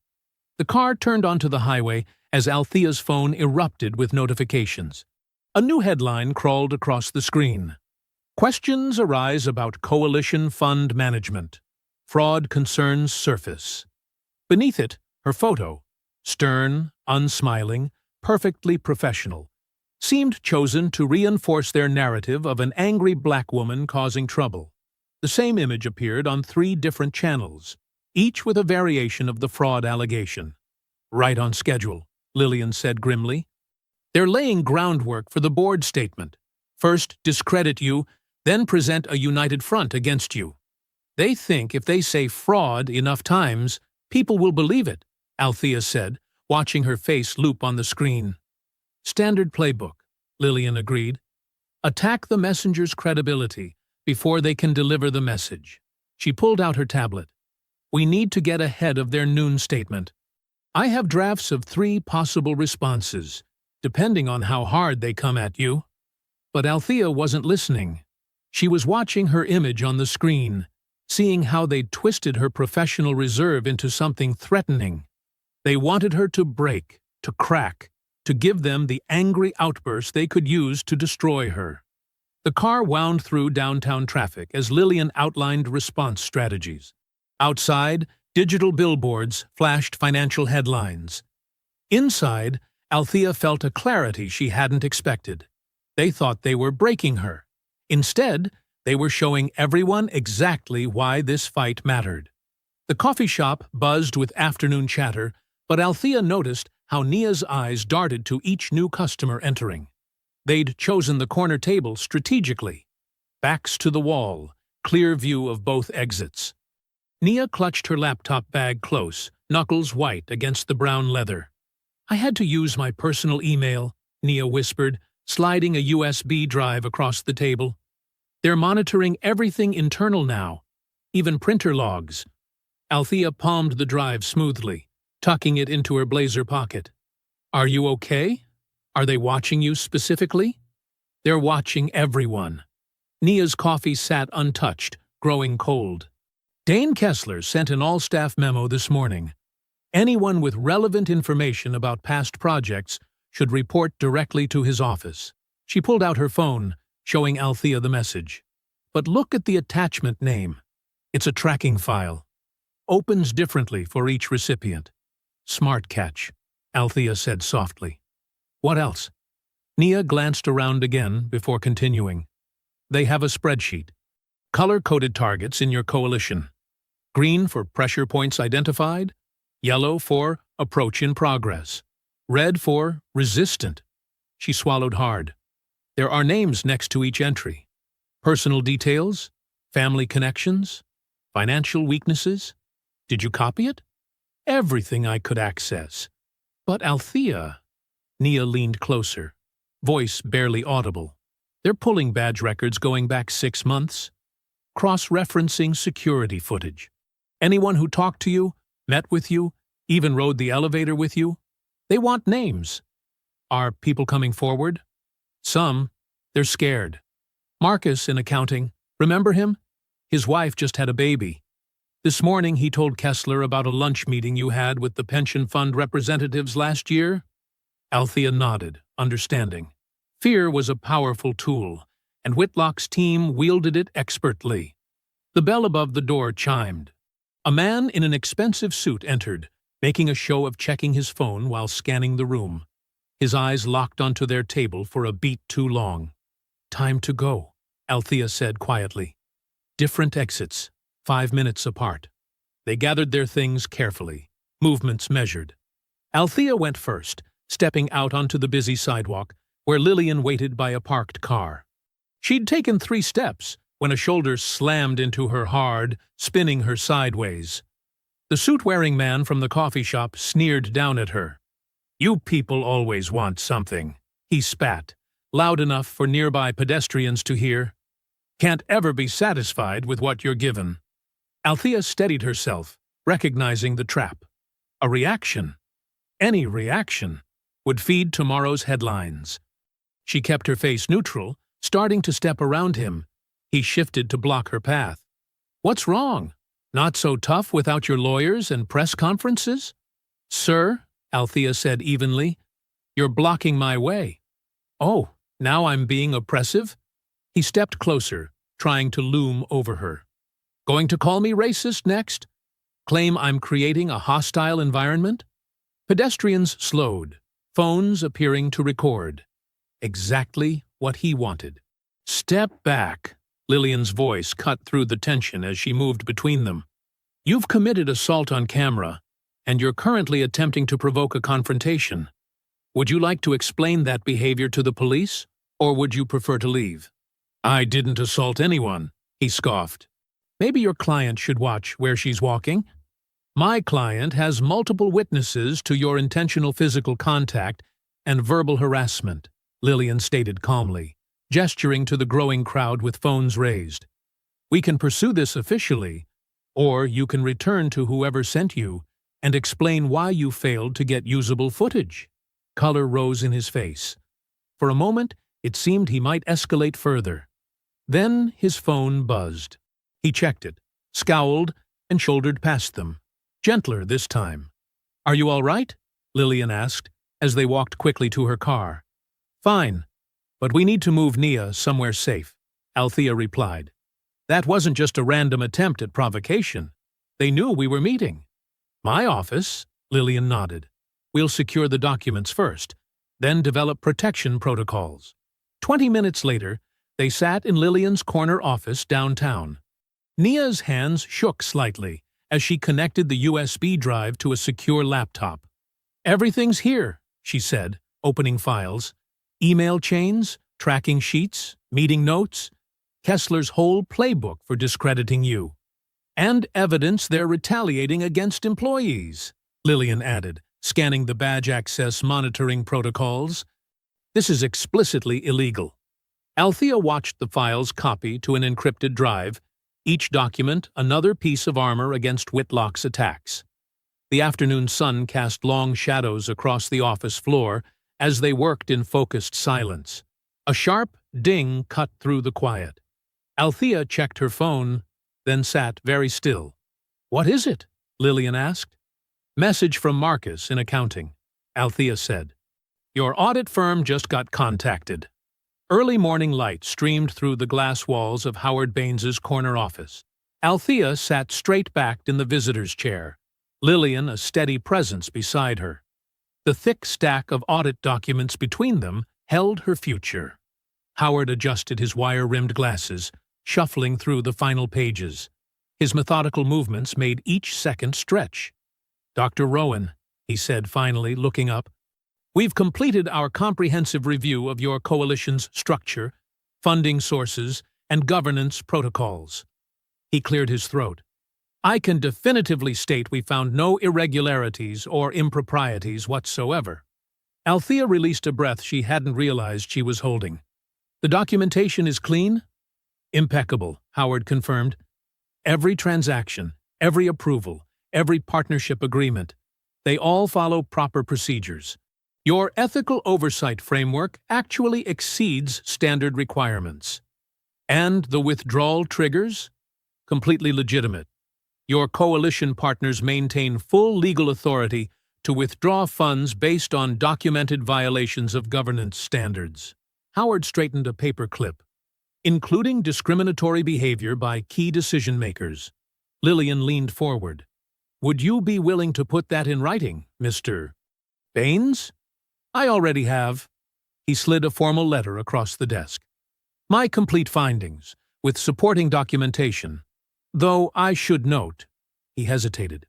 A: The car turned onto the highway as Althea's phone erupted with notifications. A new headline crawled across the screen. "Questions arise about coalition fund management. Fraud concerns surface." Beneath it, her photo, stern, unsmiling, perfectly professional, seemed chosen to reinforce their narrative of an angry black woman causing trouble. The same image appeared on 3 different channels, each with a variation of the fraud allegation. "Right on schedule," Lillian said grimly. "They're laying groundwork for the board statement. First discredit you, then present a united front against you. They think if they say fraud enough times, people will believe it," Althea said, watching her face loop on the screen. "Standard playbook," Lillian agreed. "Attack the messenger's credibility before they can deliver the message." She pulled out her tablet. "We need to get ahead of their noon statement. I have drafts of 3 possible responses, depending on how hard they come at you." But Althea wasn't listening. She was watching her image on the screen, seeing how they'd twisted her professional reserve into something threatening. They wanted her to break, to crack, to give them the angry outburst they could use to destroy her. The car wound through downtown traffic as Lillian outlined response strategies. Outside, digital billboards flashed financial headlines. Inside, Althea felt a clarity she hadn't expected. They thought they were breaking her. Instead, they were showing everyone exactly why this fight mattered. The coffee shop buzzed with afternoon chatter, but Althea noticed how Nia's eyes darted to each new customer entering. They'd chosen the corner table strategically. Backs to the wall, clear view of both exits. Nia clutched her laptop bag close, knuckles white against the brown leather. "I had to use my personal email," Nia whispered, sliding a USB drive across the table. "They're monitoring everything internal now, even printer logs." Althea palmed the drive smoothly, tucking it into her blazer pocket. Are you okay? Are they watching you specifically? They're watching everyone. Nia's coffee sat untouched, growing cold. Dane Kessler sent an all-staff memo this morning. Anyone with relevant information about past projects should report directly to his office. She pulled out her phone, showing Althea the message. But look at the attachment name. It's a tracking file. Opens differently for each recipient. Smart catch, Althea said softly. What else? Nia glanced around again before continuing. They have a spreadsheet. Color-coded targets in your coalition. Green for pressure points identified. Yellow for approach in progress. Red for resistant. She swallowed hard. There are names next to each entry. Personal details, family connections, financial weaknesses. Did you copy it? Everything I could access. But Althea... Nia leaned closer, voice barely audible. They're pulling badge records going back 6 months. Cross-referencing security footage. Anyone who talked to you, met with you, even rode the elevator with you, they want names. Are people coming forward? Some. They're scared. Marcus in accounting, remember him? His wife just had a baby. This morning he told Kessler about a lunch meeting you had with the pension fund representatives last year. Althea nodded, understanding. Fear was a powerful tool, and Whitlock's team wielded it expertly. The bell above the door chimed. A man in an expensive suit entered, making a show of checking his phone while scanning the room. His eyes locked onto their table for a beat too long. Time to go, Althea said quietly. Different exits, 5 minutes apart. They gathered their things carefully, movements measured. Althea went first, stepping out onto the busy sidewalk, where Lillian waited by a parked car. She'd taken 3 steps when a shoulder slammed into her hard, spinning her sideways. The suit-wearing man from the coffee shop sneered down at her. You people always want something, he spat, loud enough for nearby pedestrians to hear. Can't ever be satisfied with what you're given. Althea steadied herself, recognizing the trap. A reaction, any reaction, would feed tomorrow's headlines. She kept her face neutral, starting to step around him. He shifted to block her path. What's wrong? Not so tough without your lawyers and press conferences? Sir, Althea said evenly, you're blocking my way. Oh, now I'm being oppressive? He stepped closer, trying to loom over her. Going to call me racist next? Claim I'm creating a hostile environment? Pedestrians slowed, phones appearing to record. Exactly what he wanted. Step back. Lillian's voice cut through the tension as she moved between them. You've committed assault on camera, and you're currently attempting to provoke a confrontation. Would you like to explain that behavior to the police, or would you prefer to leave? I didn't assault anyone, he scoffed. Maybe your client should watch where she's walking. My client has multiple witnesses to your intentional physical contact and verbal harassment, Lillian stated calmly, gesturing to the growing crowd with phones raised. We can pursue this officially, or you can return to whoever sent you and explain why you failed to get usable footage. Color rose in his face. For a moment, it seemed he might escalate further. Then his phone buzzed. He checked it, scowled, and shouldered past them. Gentler this time. Are you all right? Lillian asked, as they walked quickly to her car. Fine. But we need to move Nia somewhere safe, Althea replied. That wasn't just a random attempt at provocation. They knew we were meeting. My office, Lillian nodded. We'll secure the documents first, then develop protection protocols. 20 minutes later, they sat in Lillian's corner office downtown. Nia's hands shook slightly as she connected the USB drive to a secure laptop. Everything's here, she said, opening files. Email chains, tracking sheets, meeting notes, Kessler's whole playbook for discrediting you. And evidence they're retaliating against employees, Lillian added, scanning the badge access monitoring protocols. This is explicitly illegal. Althea watched the files copy to an encrypted drive, each document another piece of armor against Whitlock's attacks. The afternoon sun cast long shadows across the office floor as they worked in focused silence. A sharp ding cut through the quiet. Althea checked her phone, then sat very still. "What is it?" Lillian asked. "Message from Marcus in accounting," Althea said. "Your audit firm just got contacted." Early morning light streamed through the glass walls of Howard Baines's corner office. Althea sat straight-backed in the visitor's chair, Lillian a steady presence beside her. The thick stack of audit documents between them held her future. Howard adjusted his wire-rimmed glasses, shuffling through the final pages. His methodical movements made each second stretch. "Dr. Rowan," he said finally, looking up, "we've completed our comprehensive review of your coalition's structure, funding sources, and governance protocols." He cleared his throat. "I can definitively state we found no irregularities or improprieties whatsoever." Althea released a breath she hadn't realized she was holding. "The documentation is clean?" "Impeccable," Howard confirmed. "Every transaction, every approval, every partnership agreement, they all follow proper procedures. Your ethical oversight framework actually exceeds standard requirements. And the withdrawal triggers? Completely legitimate. Your coalition partners maintain full legal authority to withdraw funds based on documented violations of governance standards." Howard straightened a paper clip. "Including discriminatory behavior by key decision-makers." Lillian leaned forward. "Would you be willing to put that in writing, Mr. Baines?" "I already have." He slid a formal letter across the desk. "My complete findings, with supporting documentation. Though I should note," he hesitated.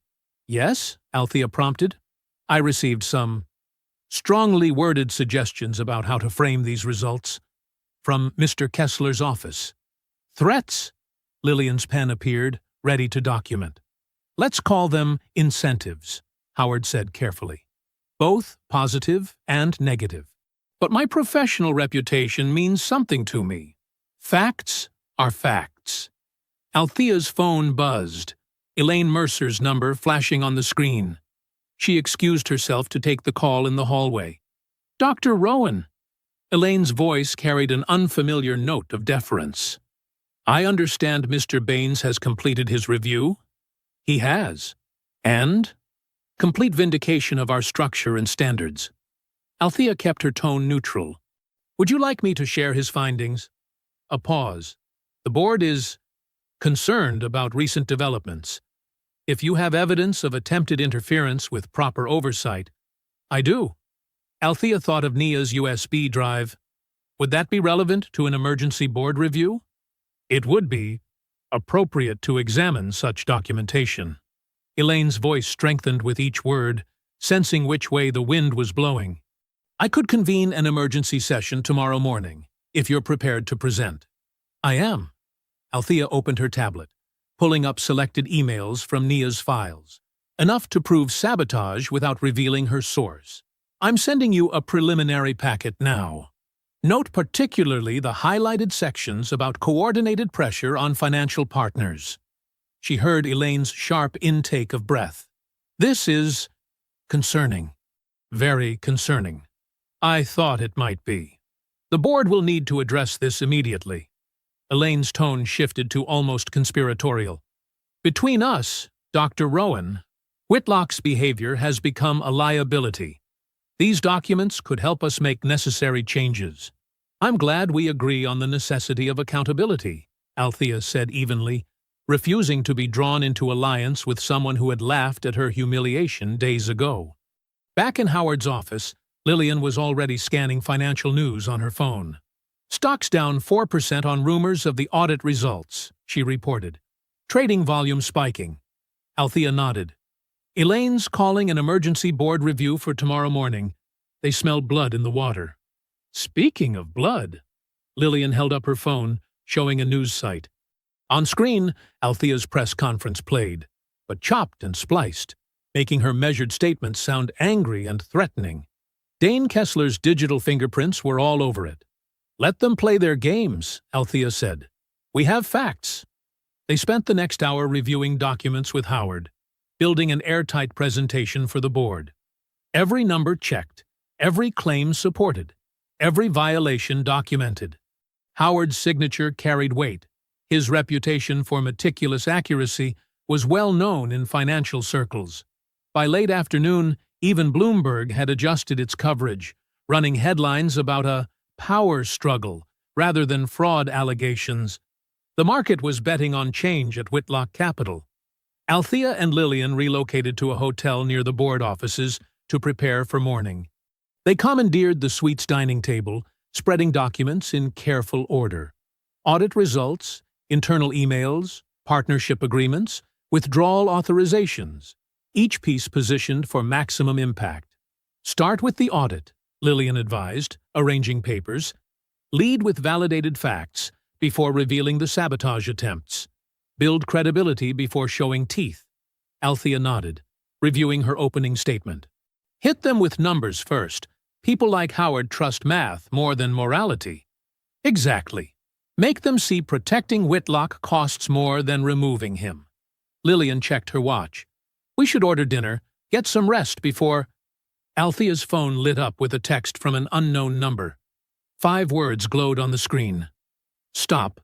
A: "Yes?" Althea prompted. "I received some strongly worded suggestions about how to frame these results from Mr. Kessler's office." "Threats?" Lillian's pen appeared, ready to document. "Let's call them incentives," Howard said carefully. "Both positive and negative. But my professional reputation means something to me. Facts are facts." Althea's phone buzzed, Elaine Mercer's number flashing on the screen. She excused herself to take the call in the hallway. "Dr. Rowan." Elaine's voice carried an unfamiliar note of deference. "I understand Mr. Baines has completed his review?" "He has. And?" "Complete vindication of our structure and standards." Althea kept her tone neutral. "Would you like me to share his findings?" A pause. "The board is concerned about recent developments. If you have evidence of attempted interference with proper oversight—" "I do." Althea thought of Nia's USB drive. "Would that be relevant to an emergency board review?" "It would be appropriate to examine such documentation." Elaine's voice strengthened with each word, sensing which way the wind was blowing. "I could convene an emergency session tomorrow morning, if you're prepared to present." "I am." Althea opened her tablet, pulling up selected emails from Nia's files, enough to prove sabotage without revealing her source. "I'm sending you a preliminary packet now. Note particularly the highlighted sections about coordinated pressure on financial partners." She heard Elaine's sharp intake of breath. "This is concerning. Very concerning. I thought it might be. The board will need to address this immediately." Elaine's tone shifted to almost conspiratorial. "Between us, Dr. Rowan, Whitlock's behavior has become a liability. These documents could help us make necessary changes." "I'm glad we agree on the necessity of accountability," Althea said evenly, refusing to be drawn into alliance with someone who had laughed at her humiliation days ago. Back in Howard's office, Lillian was already scanning financial news on her phone. "Stocks down 4% on rumors of the audit results," she reported. "Trading volume spiking." Althea nodded. "Elaine's calling an emergency board review for tomorrow morning. They smell blood in the water." "Speaking of blood," Lillian held up her phone, showing a news site. On screen, Althea's press conference played, but chopped and spliced, making her measured statements sound angry and threatening. Dane Kessler's digital fingerprints were all over it. "Let them play their games," Althea said. "We have facts." They spent the next hour reviewing documents with Howard, building an airtight presentation for the board. Every number checked, every claim supported, every violation documented. Howard's signature carried weight. His reputation for meticulous accuracy was well known in financial circles. By late afternoon, even Bloomberg had adjusted its coverage, running headlines about a power struggle rather than fraud allegations. The market was betting on change at Whitlock Capital. Althea and Lillian relocated to a hotel near the board offices to prepare for morning. They commandeered the suite's dining table, spreading documents in careful order. Audit results, internal emails, partnership agreements, withdrawal authorizations, each piece positioned for maximum impact. Start with the audit, Lillian advised, arranging papers. Lead with validated facts before revealing the sabotage attempts. Build credibility before showing teeth. Althea nodded, reviewing her opening statement. Hit them with numbers first. People like Howard trust math more than morality. Exactly. Make them see protecting Whitlock costs more than removing him. Lillian checked her watch. We should order dinner, get some rest before… Althea's phone lit up with a text from an unknown number. 5 words glowed on the screen. Stop,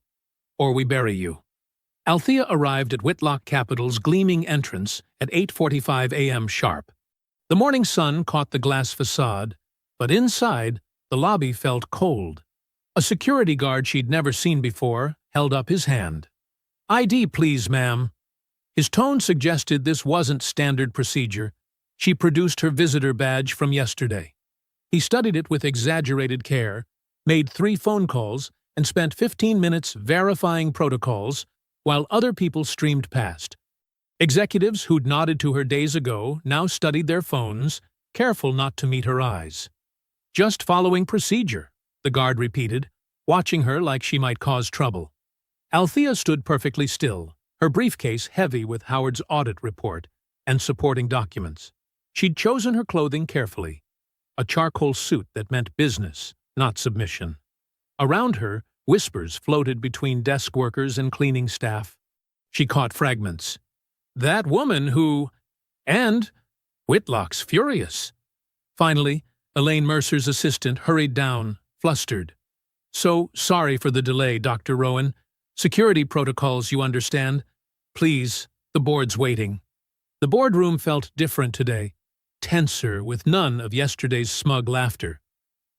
A: or we bury you. Althea arrived at Whitlock Capital's gleaming entrance at 8:45 a.m. sharp. The morning sun caught the glass facade, but inside, the lobby felt cold. A security guard she'd never seen before held up his hand. ID, please, ma'am. His tone suggested this wasn't standard procedure. She produced her visitor badge from yesterday. He studied it with exaggerated care, made 3 phone calls, and spent 15 minutes verifying protocols while other people streamed past. Executives who'd nodded to her days ago now studied their phones, careful not to meet her eyes. Just following procedure, the guard repeated, watching her like she might cause trouble. Althea stood perfectly still, her briefcase heavy with Howard's audit report and supporting documents. She'd chosen her clothing carefully, a charcoal suit that meant business, not submission. Around her, whispers floated between desk workers and cleaning staff. She caught fragments. That woman who… and Whitlock's furious. Finally, Elaine Mercer's assistant hurried down, flustered. So sorry for the delay, Dr. Rowan. Security protocols, you understand. Please, the board's waiting. The boardroom felt different today, tenser with none of yesterday's smug laughter.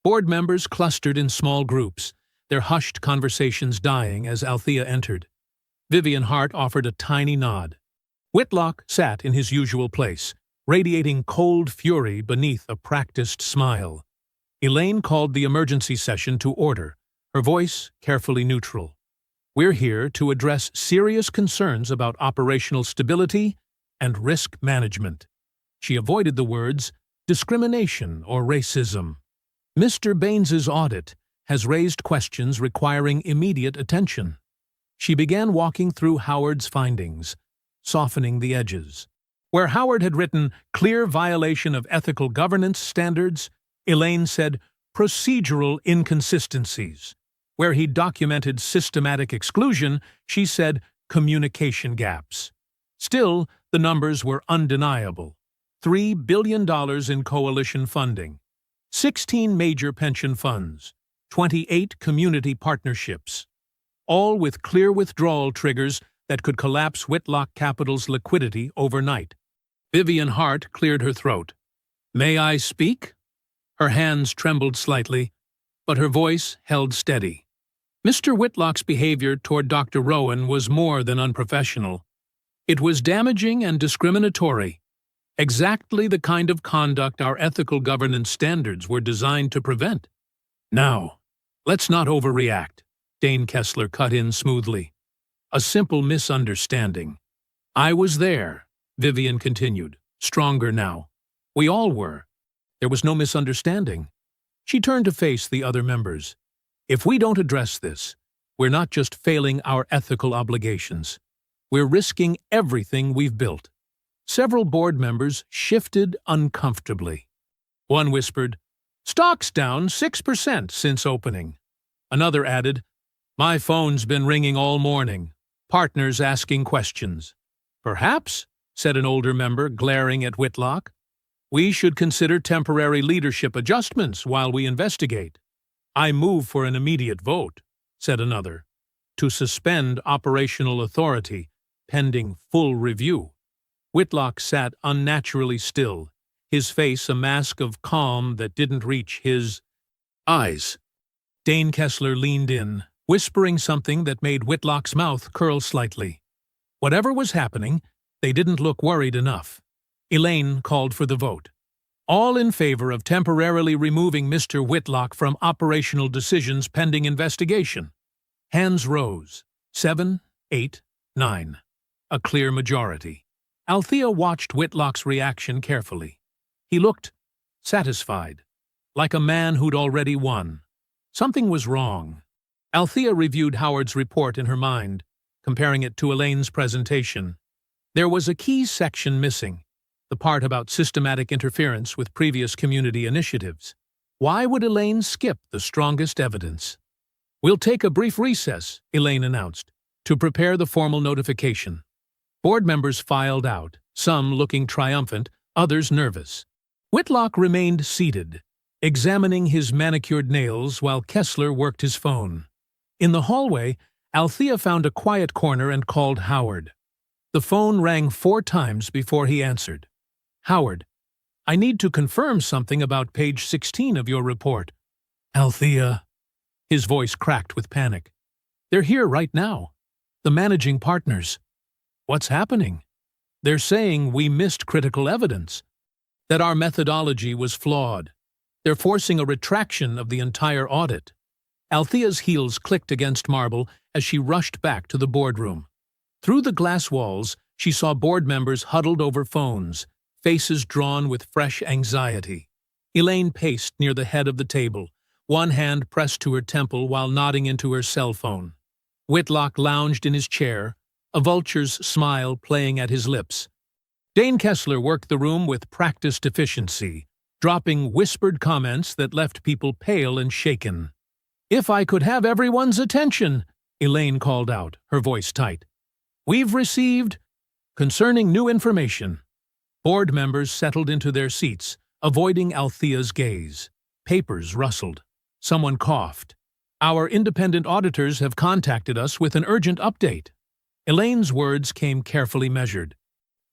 A: Board members clustered in small groups, their hushed conversations dying as Althea entered. Vivian Hart offered a tiny nod. Whitlock sat in his usual place, radiating cold fury beneath a practiced smile. Elaine called the emergency session to order, her voice carefully neutral. We're here to address serious concerns about operational stability and risk management. She avoided the words discrimination or racism. Mr. Baines's audit has raised questions requiring immediate attention. She began walking through Howard's findings, softening the edges. Where Howard had written clear violation of ethical governance standards, Elaine said procedural inconsistencies. Where he documented systematic exclusion, she said communication gaps. Still, the numbers were undeniable. $3 billion in coalition funding, 16 major pension funds, 28 community partnerships, all with clear withdrawal triggers that could collapse Whitlock Capital's liquidity overnight. Vivian Hart cleared her throat. May I speak? Her hands trembled slightly, but her voice held steady. Mr. Whitlock's behavior toward Dr. Rowan was more than unprofessional. It was damaging and discriminatory, exactly the kind of conduct our ethical governance standards were designed to prevent. Now, let's not overreact, Dane Kessler cut in smoothly. A simple misunderstanding. I was there, Vivian continued, stronger now. We all were. There was no misunderstanding. She turned to face the other members. If we don't address this, we're not just failing our ethical obligations. We're risking everything we've built. Several board members shifted uncomfortably. One whispered, "Stock's down 6% since opening." Another added, "My phone's been ringing all morning. partners asking questions. "Perhaps," said an older member, glaring at Whitlock, "we should consider temporary leadership adjustments while we investigate." "I move for an immediate vote," said another, "to suspend operational authority, pending full review." Whitlock sat unnaturally still, his face a mask of calm that didn't reach his eyes. Dane Kessler leaned in, whispering something that made Whitlock's mouth curl slightly. Whatever was happening, they didn't look worried enough. Elaine called for the vote. "All in favor of temporarily removing Mr. Whitlock from operational decisions pending investigation." Hands rose. 7, 8, 9. A clear majority. Althea watched Whitlock's reaction carefully. He looked satisfied, like a man who'd already won. Something was wrong. Althea reviewed Howard's report in her mind, comparing it to Elaine's presentation. There was a key section missing, the part about systematic interference with previous community initiatives. Why would Elaine skip the strongest evidence? "We'll take a brief recess," Elaine announced, "to prepare the formal notification." Board members filed out, some looking triumphant, others nervous. Whitlock remained seated, examining his manicured nails while Kessler worked his phone. In the hallway, Althea found a quiet corner and called Howard. The phone rang 4 times before he answered. "Howard, I need to confirm something about page 16 of your report." "Althea." His voice cracked with panic. "They're here right now. The managing partners." "What's happening?" "They're saying we missed critical evidence, that our methodology was flawed. They're forcing a retraction of the entire audit." Althea's heels clicked against marble as she rushed back to the boardroom. Through the glass walls, she saw board members huddled over phones, faces drawn with fresh anxiety. Elaine paced near the head of the table, one hand pressed to her temple while nodding into her cell phone. Whitlock lounged in his chair, a vulture's smile playing at his lips. Dane Kessler worked the room with practiced efficiency, dropping whispered comments that left people pale and shaken. "If I could have everyone's attention," Elaine called out, her voice tight. "We've received concerning new information." Board members settled into their seats, avoiding Althea's gaze. Papers rustled. Someone coughed. "Our independent auditors have contacted us with an urgent update." Elaine's words came carefully measured.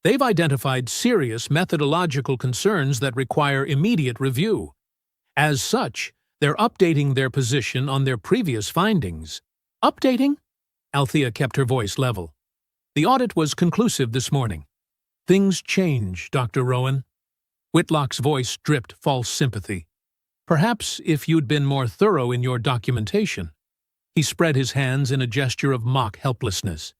A: "They've identified serious methodological concerns that require immediate review. As such, they're updating their position on their previous findings." "Updating?" Althea kept her voice level. "The audit was conclusive this morning." "Things change, Dr. Rowan." Whitlock's voice dripped false sympathy. "Perhaps if you'd been more thorough in your documentation." He spread his hands in a gesture of mock helplessness.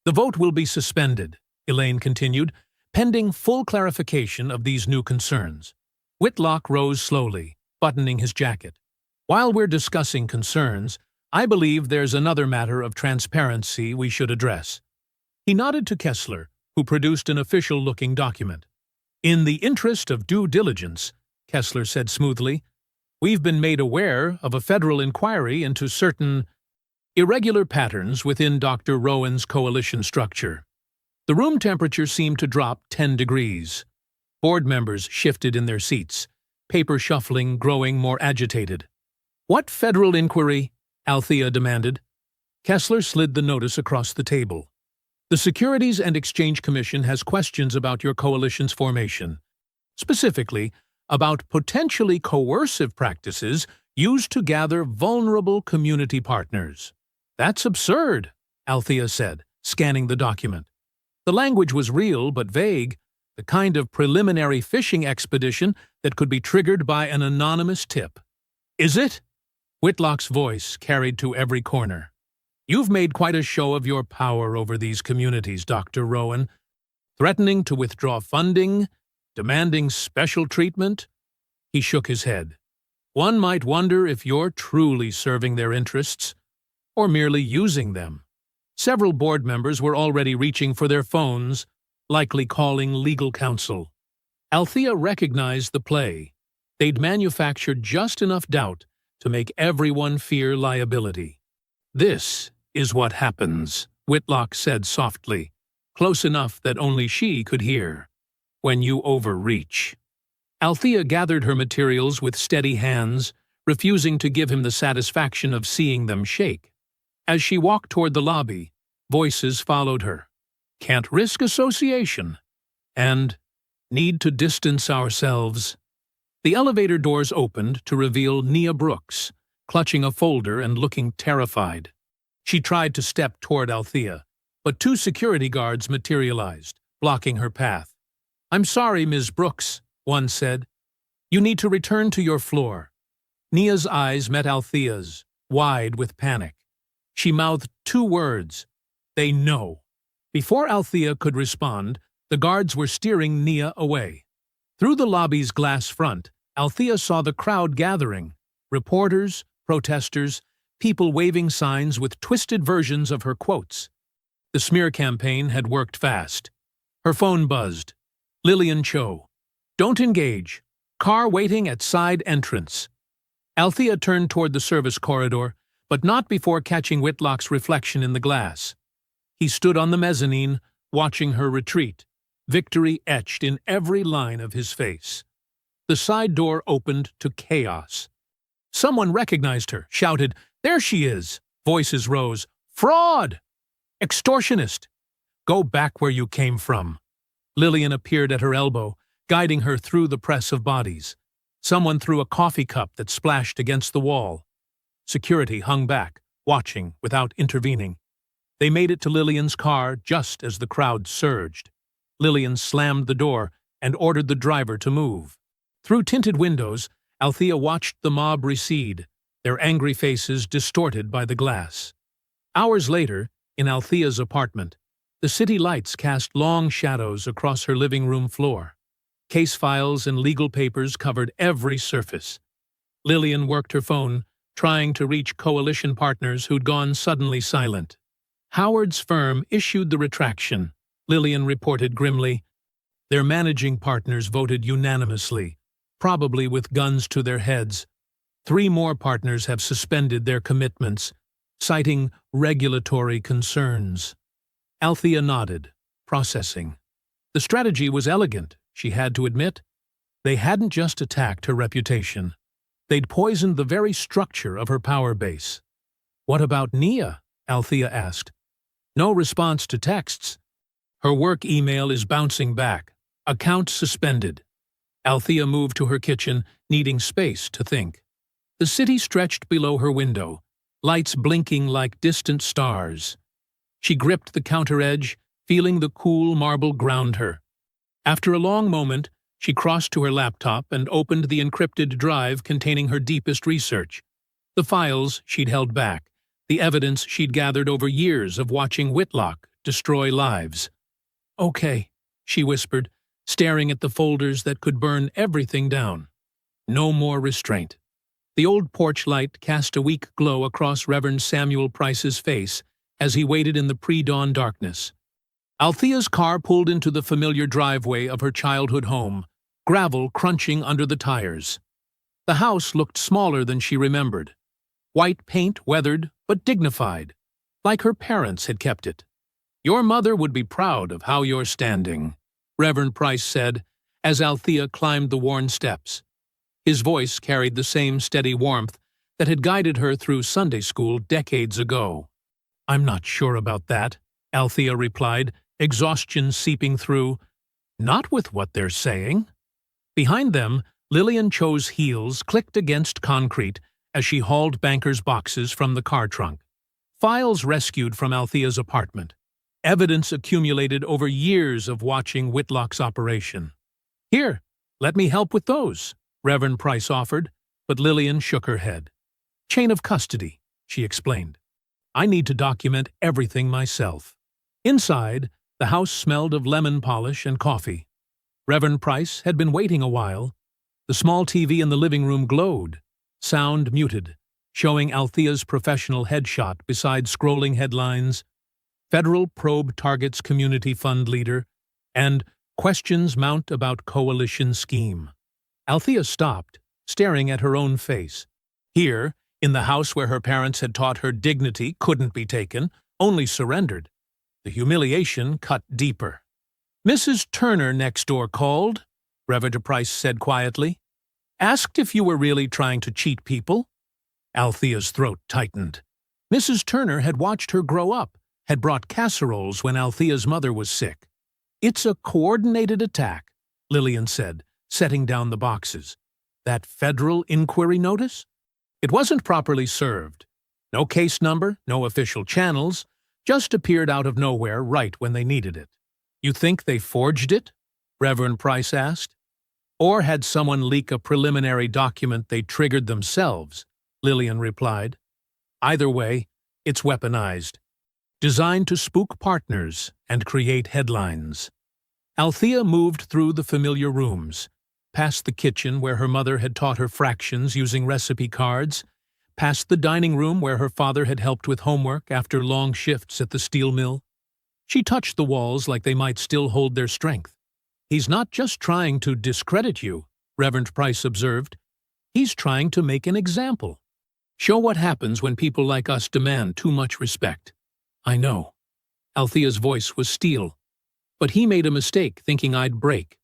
A: "The vote will be suspended," Elaine continued, "pending full clarification of these new concerns." Whitlock rose slowly, buttoning his jacket. "While we're discussing concerns, I believe there's another matter of transparency we should address." He nodded to Kessler, who produced an official-looking document. "In the interest of due diligence," Kessler said smoothly, "we've been made aware of a federal inquiry into certain irregular patterns within Dr. Rowan's coalition structure." The room temperature seemed to drop 10 degrees. Board members shifted in their seats, paper shuffling growing more agitated. "What federal inquiry?" Althea demanded. Kessler slid the notice across the table. "The Securities and Exchange Commission has questions about your coalition's formation. Specifically, about potentially coercive practices used to gather vulnerable community partners." "That's absurd," Althea said, scanning the document. The language was real but vague, the kind of preliminary fishing expedition that could be triggered by an anonymous tip. "Is it?" Whitlock's voice carried to every corner. "You've made quite a show of your power over these communities, Dr. Rowan, threatening to withdraw funding, demanding special treatment." He shook his head. "One might wonder if you're truly serving their interests, or merely using them." Several board members were already reaching for their phones, likely calling legal counsel. Althea recognized the play. They'd manufactured just enough doubt to make everyone fear liability. "This is what happens," Whitlock said softly, close enough that only she could hear. When you overreach. Althea gathered her materials with steady hands, refusing to give him the satisfaction of seeing them shake. As she walked toward the lobby, voices followed her. Can't risk association. And need to distance ourselves. The elevator doors opened to reveal Nia Brooks, clutching a folder and looking terrified. She tried to step toward Althea, but two security guards materialized, blocking her path. I'm sorry, Ms. Brooks, one said. You need to return to your floor. Nia's eyes met Althea's, wide with panic. She mouthed two words. They know. Before Althea could respond, the guards were steering Nia away. Through the lobby's glass front, Althea saw the crowd gathering. Reporters, protesters, people waving signs with twisted versions of her quotes. The smear campaign had worked fast. Her phone buzzed. Lillian Cho. Don't engage. Car waiting at side entrance. Althea turned toward the service corridor, but not before catching Whitlock's reflection in the glass. He stood on the mezzanine, watching her retreat, victory etched in every line of his face. The side door opened to chaos. Someone recognized her, shouted, There she is! Voices rose. Fraud! Extortionist! Go back where you came from. Lillian appeared at her elbow, guiding her through the press of bodies. Someone threw a coffee cup that splashed against the wall. Security hung back, watching without intervening. They made it to Lillian's car just as the crowd surged. Lillian slammed the door and ordered the driver to move. Through tinted windows, Althea watched the mob recede, their angry faces distorted by the glass. Hours later, in Althea's apartment, the city lights cast long shadows across her living room floor. Case files and legal papers covered every surface. Lillian worked her phone, trying to reach coalition partners who'd gone suddenly silent. Howard's firm issued the retraction, Lillian reported grimly. Their managing partners voted unanimously, probably with guns to their heads. 3 more partners have suspended their commitments, citing regulatory concerns. Althea nodded, processing. The strategy was elegant, she had to admit. They hadn't just attacked her reputation. They'd poisoned the very structure of her power base. What about Nia? Althea asked. No response to texts. Her work email is bouncing back. Account suspended. Althea moved to her kitchen, needing space to think. The city stretched below her window, lights blinking like distant stars. She gripped the counter edge, feeling the cool marble ground her. After a long moment, she crossed to her laptop and opened the encrypted drive containing her deepest research. The files she'd held back, the evidence she'd gathered over years of watching Whitlock destroy lives. Okay, she whispered, staring at the folders that could burn everything down. No more restraint. The old porch light cast a weak glow across Reverend Samuel Price's face as he waited in the pre-dawn darkness. Althea's car pulled into the familiar driveway of her childhood home, gravel crunching under the tires. The house looked smaller than she remembered. White paint weathered but dignified, like her parents had kept it. Your mother would be proud of how you're standing, Reverend Price said, as Althea climbed the worn steps. His voice carried the same steady warmth that had guided her through Sunday school decades ago. I'm not sure about that, Althea replied, exhaustion seeping through. Not with what they're saying. Behind them, Lillian Cho's heels clicked against concrete as she hauled bankers' boxes from the car trunk. Files rescued from Althea's apartment. Evidence accumulated over years of watching Whitlock's operation. Here, let me help with those, Reverend Price offered, but Lillian shook her head. Chain of custody, she explained. I need to document everything myself. Inside, the house smelled of lemon polish and coffee. Reverend Price had been waiting a while. The small TV in the living room glowed, sound muted, showing Althea's professional headshot beside scrolling headlines, Federal Probe Targets Community Fund Leader, and Questions Mount About Coalition Scheme. Althea stopped, staring at her own face. Here, in the house where her parents had taught her dignity couldn't be taken, only surrendered, The humiliation cut deeper. "Mrs. Turner next door called," Reverend Price said quietly. "Asked if you were really trying to cheat people." Althea's throat tightened. Mrs. Turner had watched her grow up, had brought casseroles when Althea's mother was sick. "It's a coordinated attack," Lillian said, setting down the boxes. "That federal inquiry notice? It wasn't properly served. No case number, no official channels, just appeared out of nowhere right when they needed it." "You think they forged it?" Reverend Price asked. "Or had someone leak a preliminary document they triggered themselves," Lillian replied. "Either way, it's weaponized. Designed to spook partners and create headlines." Althea moved through the familiar rooms, past the kitchen where her mother had taught her fractions using recipe cards, past the dining room where her father had helped with homework after long shifts at the steel mill. She touched the walls like they might still hold their strength. "He's not just trying to discredit you," Reverend Price observed. "He's trying to make an example. Show what happens when people like us demand too much respect." "I know." Althea's voice was steel. "But he made a mistake thinking I'd break."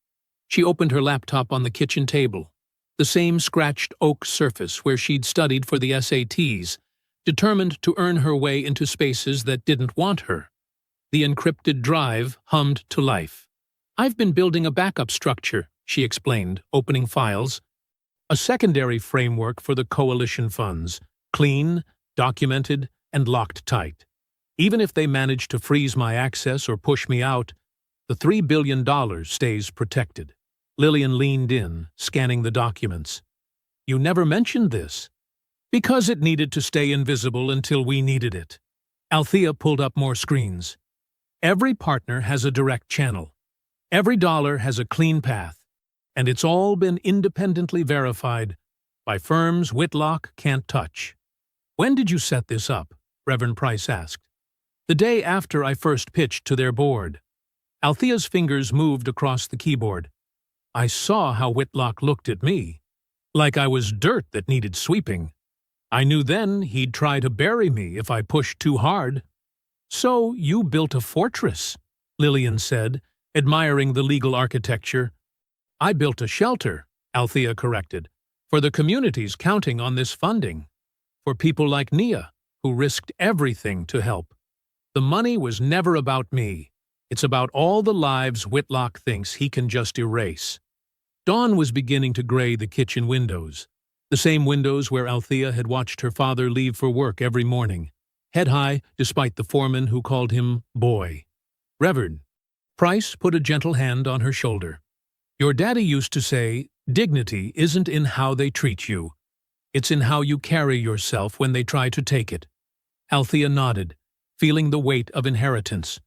A: She opened her laptop on the kitchen table, the same scratched oak surface where she'd studied for the SATs, determined to earn her way into spaces that didn't want her. The encrypted drive hummed to life. "I've been building a backup structure," she explained, opening files. "A secondary framework for the coalition funds, clean, documented, and locked tight. Even if they manage to freeze my access or push me out, the $3 billion stays protected." Lillian leaned in, scanning the documents. "You never mentioned this." "Because it needed to stay invisible until we needed it." Althea pulled up more screens. "Every partner has a direct channel. Every dollar has a clean path. And it's all been independently verified by firms Whitlock can't touch." "When did you set this up?" Reverend Price asked. "The day after I first pitched to their board." Althea's fingers moved across the keyboard. "I saw how Whitlock looked at me, like I was dirt that needed sweeping. I knew then he'd try to bury me if I pushed too hard." "So you built a fortress," Lillian said, admiring the legal architecture. "I built a shelter," Althea corrected, "for the communities counting on this funding. For people like Nia, who risked everything to help. The money was never about me. It's about all the lives Whitlock thinks he can just erase." Dawn was beginning to gray the kitchen windows, the same windows where Althea had watched her father leave for work every morning, head high despite the foreman who called him boy. "Reverend." Price put a gentle hand on her shoulder. "Your daddy used to say, dignity isn't in how they treat you. It's in how you carry yourself when they try to take it." Althea nodded, feeling the weight of inheritance.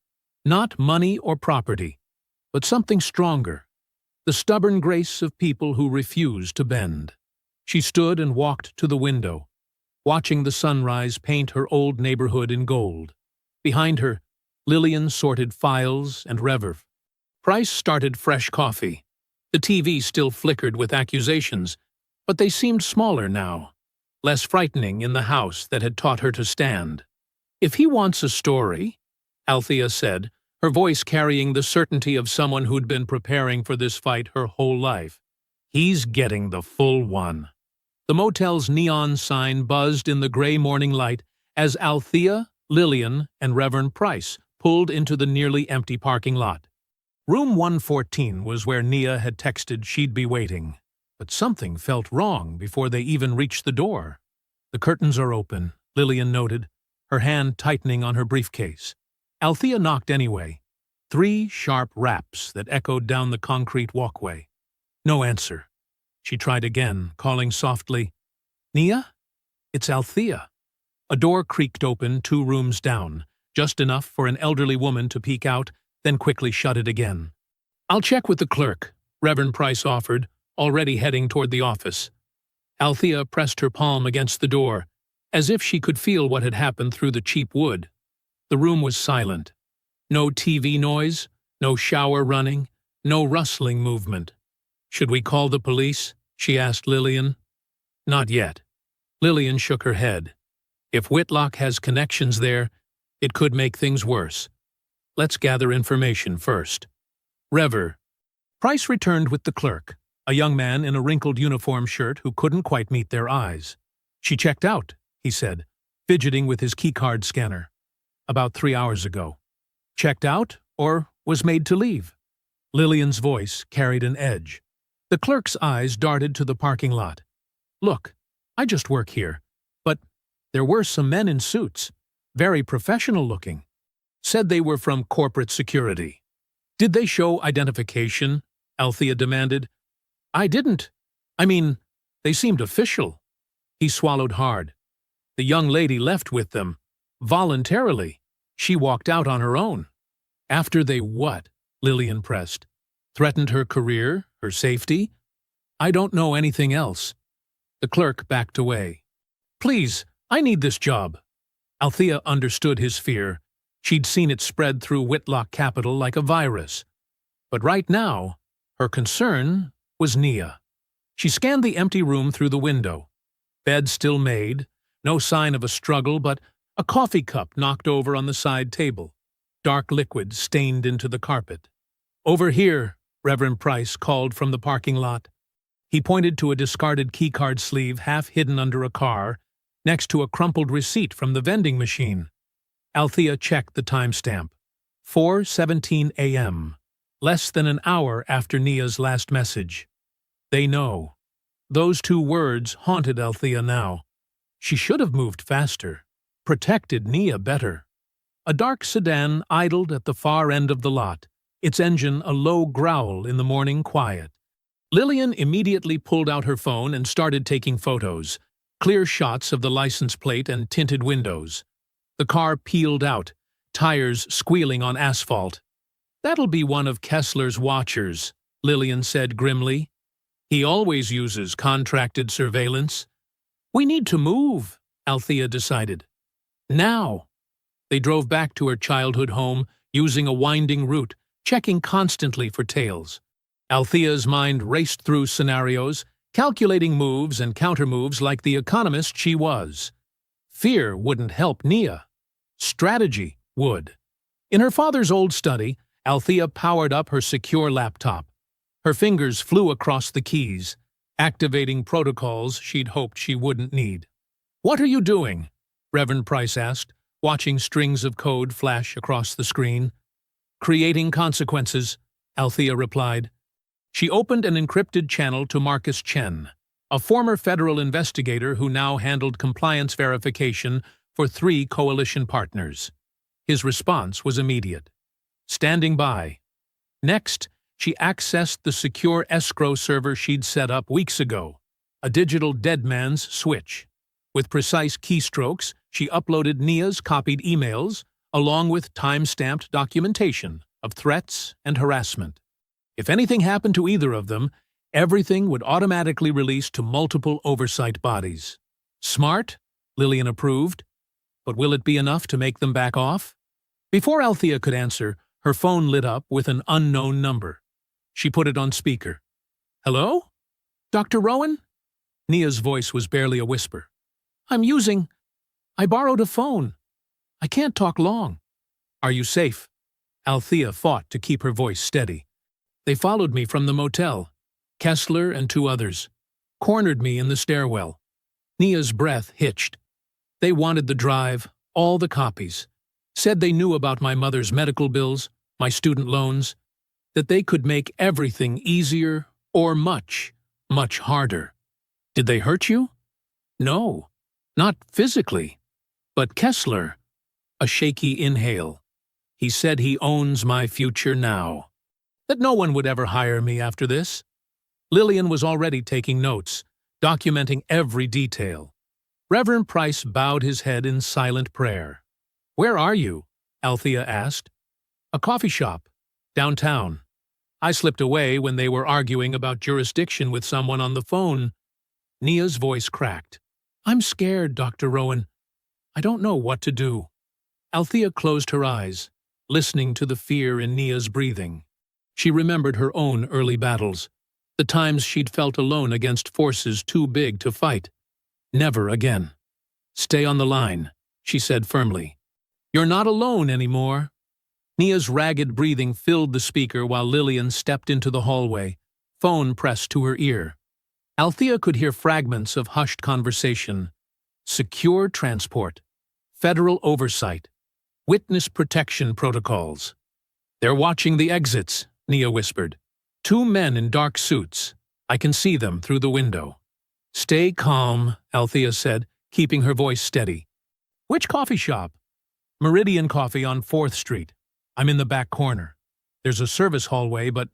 A: Not money or property, but something stronger. The stubborn grace of people who refuse to bend. She stood and walked to the window, watching the sunrise paint her old neighborhood in gold. Behind her, Lillian sorted files and Reverv. Price started fresh coffee. The TV still flickered with accusations, but they seemed smaller now, less frightening in the house that had taught her to stand. "If he wants a story," Althea said, her voice carrying the certainty of someone who'd been preparing for this fight her whole life, "he's getting the full one." The motel's neon sign buzzed in the gray morning light as Althea, Lillian, and Reverend Price pulled into the nearly empty parking lot. Room 114 was where Nia had texted she'd be waiting, but something felt wrong before they even reached the door. "The curtains are open," Lillian noted, her hand tightening on her briefcase. Althea knocked anyway. 3 sharp raps that echoed down the concrete walkway. No answer. She tried again, calling softly, "Nia? It's Althea." A door creaked open 2 rooms down, just enough for an elderly woman to peek out, then quickly shut it again. "I'll check with the clerk," Reverend Price offered, already heading toward the office. Althea pressed her palm against the door, as if she could feel what had happened through the cheap wood. The room was silent. No TV noise, no shower running, no rustling movement. "Should we call the police?" she asked Lillian. "Not yet." Lillian shook her head. "If Whitlock has connections there, it could make things worse. Let's gather information first. Rever. Price returned with the clerk, a young man in a wrinkled uniform shirt who couldn't quite meet their eyes. She checked out, he said, fidgeting with his keycard scanner. About 3 hours ago. Checked out, or was made to leave? Lillian's voice carried an edge. The clerk's eyes darted to the parking lot. Look, I just work here. But there were some men in suits, very professional looking. Said they were from corporate security. Did they show identification? Althea demanded. I didn't. I mean, they seemed official. He swallowed hard. The young lady left with them. Voluntarily. She walked out on her own. After they what? Lillian pressed. Threatened her career, her safety? I don't know anything else. The clerk backed away. Please, I need this job. Althea understood his fear. She'd seen it spread through Whitlock Capital like a virus. But right now, her concern was Nia. She scanned the empty room through the window. Bed still made, no sign of a struggle, but a coffee cup knocked over on the side table. Dark liquid stained into the carpet. Over here, Reverend Price called from the parking lot. He pointed to a discarded keycard sleeve half hidden under a car, next to a crumpled receipt from the vending machine. Althea checked the timestamp. 4:17 a.m., less than an hour after Nia's last message. They know. Those 2 words haunted Althea now. She should have moved faster, protected Nia better. A dark sedan idled at the far end of the lot, its engine a low growl in the morning quiet. Lillian immediately pulled out her phone and started taking photos, clear shots of the license plate and tinted windows. The car peeled out, tires squealing on asphalt. That'll be one of Kessler's watchers, Lillian said grimly. He always uses contracted surveillance. We need to move, Althea decided. Now. They drove back to her childhood home, using a winding route, checking constantly for tails. Althea's mind raced through scenarios, calculating moves and countermoves like the economist she was. Fear wouldn't help Nia. Strategy would. In her father's old study, Althea powered up her secure laptop. Her fingers flew across the keys, activating protocols she'd hoped she wouldn't need. What are you doing? Reverend Price asked, watching strings of code flash across the screen. Creating consequences, Althea replied. She opened an encrypted channel to Marcus Chen, a former federal investigator who now handled compliance verification for 3 coalition partners. His response was immediate. Standing by. Next, she accessed the secure escrow server she'd set up weeks ago, a digital dead man's switch. With precise keystrokes, she uploaded Nia's copied emails, along with time-stamped documentation of threats and harassment. If anything happened to either of them, everything would automatically release to multiple oversight bodies. Smart, Lillian approved. But will it be enough to make them back off? Before Althea could answer, her phone lit up with an unknown number. She put it on speaker. Hello? Dr. Rowan? Nia's voice was barely a whisper. I borrowed a phone. I can't talk long. Are you safe? Althea fought to keep her voice steady. They followed me from the motel. Kessler and 2 others. Cornered me in the stairwell. Nia's breath hitched. They wanted the drive, all the copies. Said they knew about my mother's medical bills, my student loans, that they could make everything easier or much, much harder. Did they hurt you? No, not physically. But Kessler, a shaky inhale. He said he owns my future now. That no one would ever hire me after this. Lillian was already taking notes, documenting every detail. Reverend Price bowed his head in silent prayer. Where are you? Althea asked. A coffee shop, downtown. I slipped away when they were arguing about jurisdiction with someone on the phone. Nia's voice cracked. I'm scared, Dr. Rowan. I don't know what to do. Althea closed her eyes, listening to the fear in Nia's breathing. She remembered her own early battles, the times she'd felt alone against forces too big to fight. Never again. Stay on the line, she said firmly. You're not alone anymore. Nia's ragged breathing filled the speaker while Lillian stepped into the hallway, phone pressed to her ear. Althea could hear fragments of hushed conversation. Secure transport. Federal oversight. Witness protection protocols. "They're watching the exits," Nia whispered. "Two men in dark suits. I can see them through the window." "Stay calm," Althea said, keeping her voice steady. "Which coffee shop?" "Meridian Coffee on 4th Street. I'm in the back corner. There's a service hallway, but—"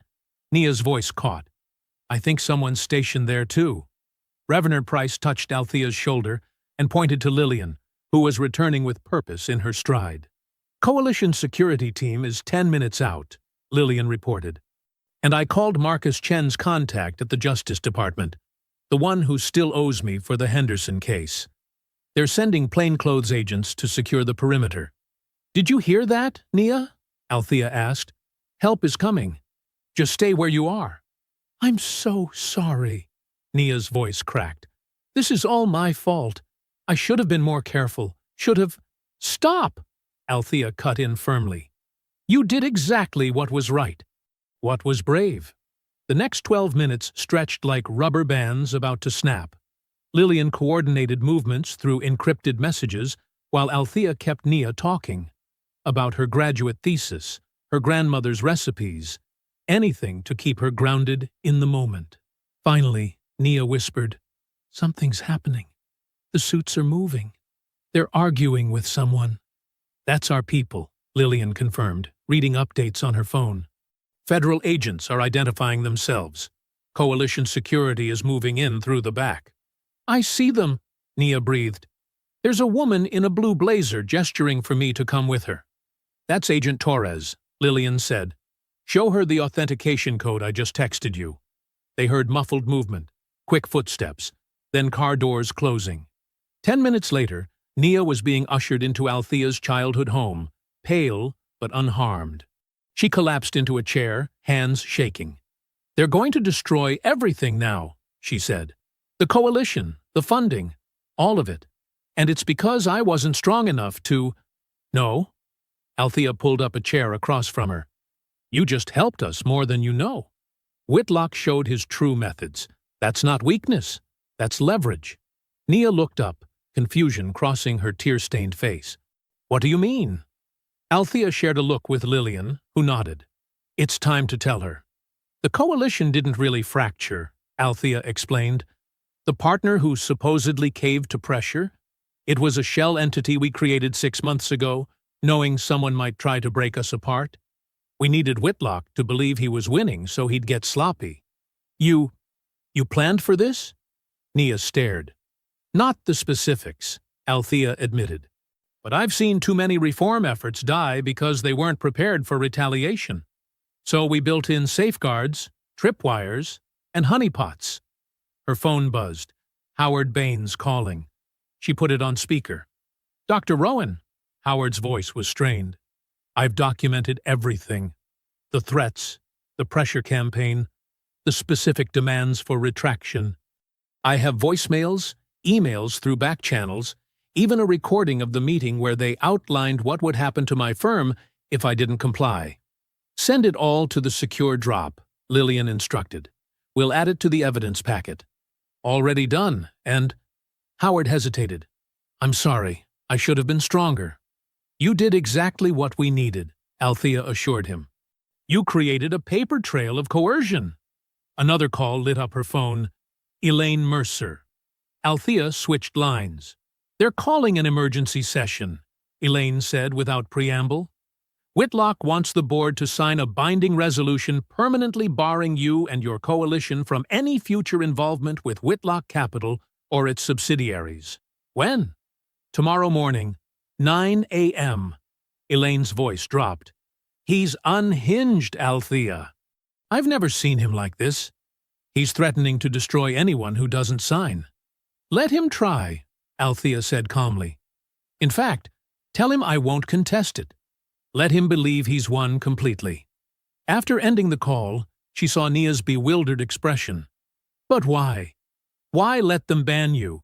A: Nia's voice caught. "I think someone's stationed there, too." Reverend Price touched Althea's shoulder and pointed to Lillian, who was returning with purpose in her stride. "Coalition security team is 10 minutes out," Lillian reported. "And I called Marcus Chen's contact at the Justice Department, the one who still owes me for the Henderson case. They're sending plainclothes agents to secure the perimeter." "Did you hear that, Nia?" Althea asked. "Help is coming. Just stay where you are." "I'm so sorry," Nia's voice cracked. "This is all my fault. I should have been more careful. Should have—" "Stop!" Althea cut in firmly. "You did exactly what was right. What was brave." The next 12 minutes stretched like rubber bands about to snap. Lillian coordinated movements through encrypted messages while Althea kept Nia talking. About her graduate thesis, her grandmother's recipes, anything to keep her grounded in the moment. Finally, Nia whispered, "Something's happening. The suits are moving. They're arguing with someone." "That's our people," Lillian confirmed, reading updates on her phone. "Federal agents are identifying themselves. Coalition security is moving in through the back." "I see them," Nia breathed. "There's a woman in a blue blazer gesturing for me to come with her." "That's Agent Torres," Lillian said. "Show her the authentication code I just texted you." They heard muffled movement, quick footsteps, then car doors closing. 10 minutes later, Nia was being ushered into Althea's childhood home, pale but unharmed. She collapsed into a chair, hands shaking. "They're going to destroy everything now," she said. "The coalition, the funding, all of it. And it's because I wasn't strong enough to—" "No." Althea pulled up a chair across from her. "You just helped us more than you know." Whitlock showed his true methods. That's not weakness. That's leverage. Nia looked up, confusion crossing her tear-stained face. "What do you mean?" Althea shared a look with Lillian, who nodded. "It's time to tell her." "The coalition didn't really fracture," Althea explained. "The partner who supposedly caved to pressure? It was a shell entity we created 6 months ago, knowing someone might try to break us apart. We needed Whitlock to believe he was winning so he'd get sloppy." You planned for this?" Nia stared. "Not the specifics," Althea admitted. "But I've seen too many reform efforts die because they weren't prepared for retaliation. So we built in safeguards, tripwires, and honeypots." Her phone buzzed. Howard Baines calling. She put it on speaker. "Dr. Rowan." Howard's voice was strained. "I've documented everything. The threats, the pressure campaign, the specific demands for retraction. I have voicemails, emails through back channels, even a recording of the meeting where they outlined what would happen to my firm if I didn't comply." "Send it all to the secure drop," Lillian instructed. "We'll add it to the evidence packet." "Already done, and—" Howard hesitated. "I'm sorry. I should have been stronger." "You did exactly what we needed," Althea assured him. "You created a paper trail of coercion." Another call lit up her phone. Elaine Mercer. Althea switched lines. "They're calling an emergency session," Elaine said without preamble. "Whitlock wants the board to sign a binding resolution permanently barring you and your coalition from any future involvement with Whitlock Capital or its subsidiaries." "When?" "Tomorrow morning, 9 a.m. Elaine's voice dropped. "He's unhinged, Althea. I've never seen him like this. He's threatening to destroy anyone who doesn't sign." "Let him try," Althea said calmly. "In fact, tell him I won't contest it. Let him believe he's won completely." After ending the call, she saw Nia's bewildered expression. "But why? Why let them ban you?"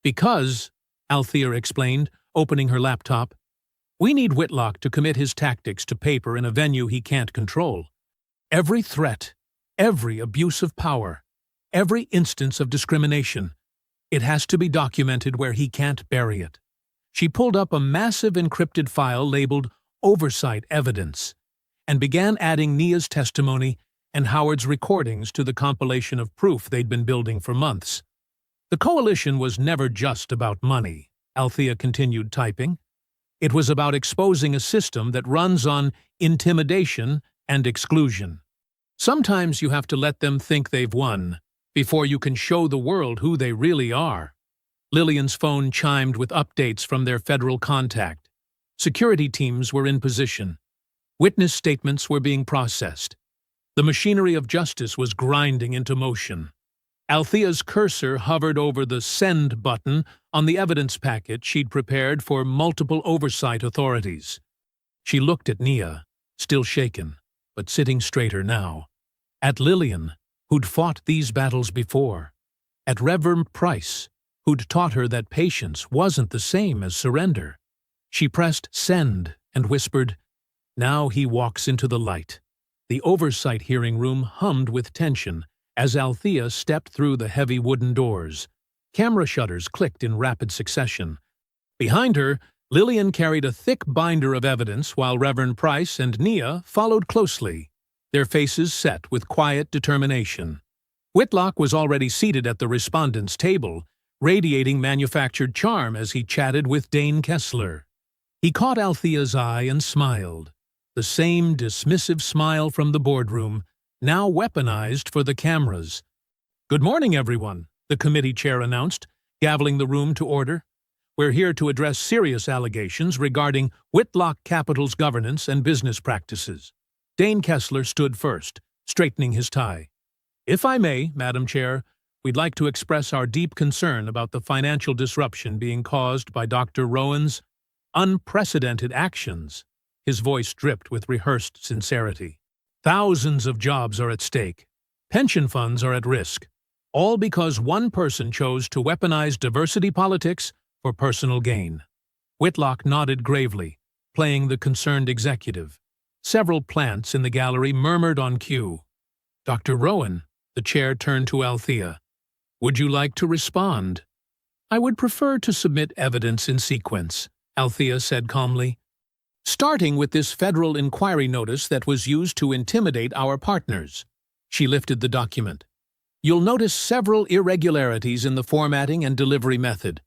A: "Because," Althea explained, opening her laptop, We need Whitlock to commit his tactics to paper in a venue he can't control. Every threat, every abuse of power, every instance of discrimination, it has to be documented where he can't bury it. She pulled up a massive encrypted file labeled Oversight Evidence and began adding Nia's testimony and Howard's recordings to the compilation of proof they'd been building for months. The coalition was never just about money, Althea continued typing. It was about exposing a system that runs on intimidation and exclusion. Sometimes you have to let them think they've won before you can show the world who they really are. Lillian's phone chimed with updates from their federal contact. Security teams were in position. Witness statements were being processed. The machinery of justice was grinding into motion. Althea's cursor hovered over the Send button on the evidence packet she'd prepared for multiple oversight authorities. She looked at Nia, still shaken, but sitting straighter now. At Lillian, who'd fought these battles before. At Reverend Price, who'd taught her that patience wasn't the same as surrender. She pressed Send and whispered, "Now he walks into the light." The oversight hearing room hummed with tension as Althea stepped through the heavy wooden doors. Camera shutters clicked in rapid succession. Behind her, Lillian carried a thick binder of evidence while Reverend Price and Nia followed closely, their faces set with quiet determination. Whitlock was already seated at the respondents' table, radiating manufactured charm as he chatted with Dane Kessler. He caught Althea's eye and smiled, the same dismissive smile from the boardroom, now weaponized for the cameras. "Good morning, everyone," the committee chair announced, gaveling the room to order. "We're here to address serious allegations regarding Whitlock Capital's governance and business practices." Dane Kessler stood first, straightening his tie. "If I may, Madam Chair, we'd like to express our deep concern about the financial disruption being caused by Dr. Rowan's unprecedented actions." His voice dripped with rehearsed sincerity. "Thousands of jobs are at stake. Pension funds are at risk. All because one person chose to weaponize diversity politics for personal gain." Whitlock nodded gravely, playing the concerned executive. Several plants in the gallery murmured on cue. "Dr. Rowan," the chair turned to Althea. "Would you like to respond?" "I would prefer to submit evidence in sequence," Althea said calmly. "Starting with this federal inquiry notice that was used to intimidate our partners." She lifted the document. "You'll notice several irregularities in the formatting and delivery method.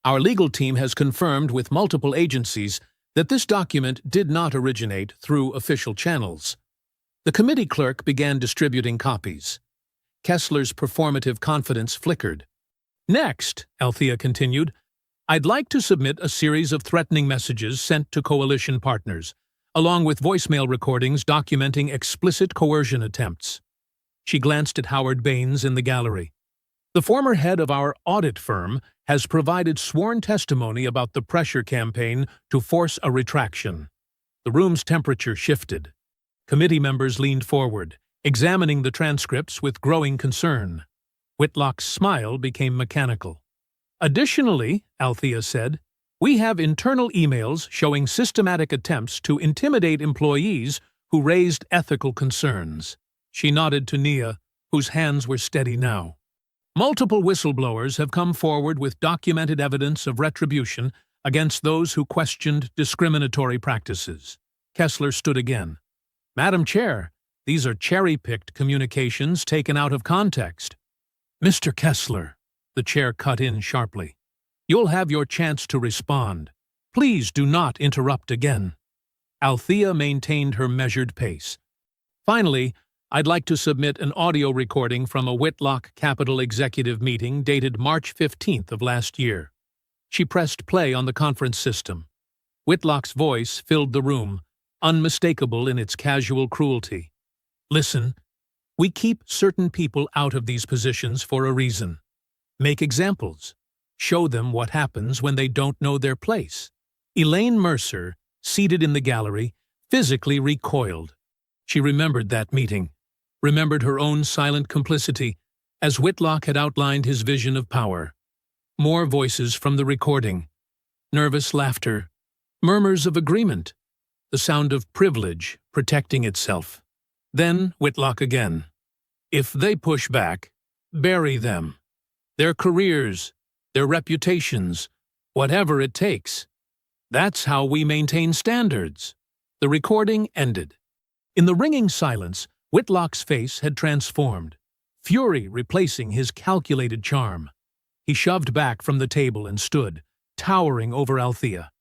A: Our legal team has confirmed with multiple agencies that this document did not originate through official channels." The committee clerk began distributing copies. Kessler's performative confidence flickered. "Next," Althea continued, "I'd like to submit a series of threatening messages sent to coalition partners, along with voicemail recordings documenting explicit coercion attempts." She glanced at Howard Baines in the gallery. "The former head of our audit firm has provided sworn testimony about the pressure campaign to force a retraction." The room's temperature shifted. Committee members leaned forward, examining the transcripts with growing concern. Whitlock's smile became mechanical. "Additionally," Althea said, "we have internal emails showing systematic attempts to intimidate employees who raised ethical concerns." She nodded to Nia, whose hands were steady now. "Multiple whistleblowers have come forward with documented evidence of retribution against those who questioned discriminatory practices." Kessler stood again. "Madam Chair, these are cherry-picked communications taken out of context." "Mr. Kessler," the chair cut in sharply, "you'll have your chance to respond. Please do not interrupt again." Althea maintained her measured pace. "Finally, I'd like to submit an audio recording from a Whitlock Capital executive meeting dated March 15th of last year." She pressed play on the conference system. Whitlock's voice filled the room, unmistakable in its casual cruelty. "Listen, we keep certain people out of these positions for a reason. Make examples. Show them what happens when they don't know their place." Elaine Mercer, seated in the gallery, physically recoiled. She remembered that meeting, remembered her own silent complicity, as Whitlock had outlined his vision of power. More voices from the recording. Nervous laughter. Murmurs of agreement, the sound of privilege protecting itself. Then Whitlock again. If they push back, bury them. Their careers, their reputations, whatever it takes. That's how we maintain standards. The recording ended. In the ringing silence, Whitlock's face had transformed, fury replacing his calculated charm. He shoved back from the table and stood, towering over Althea.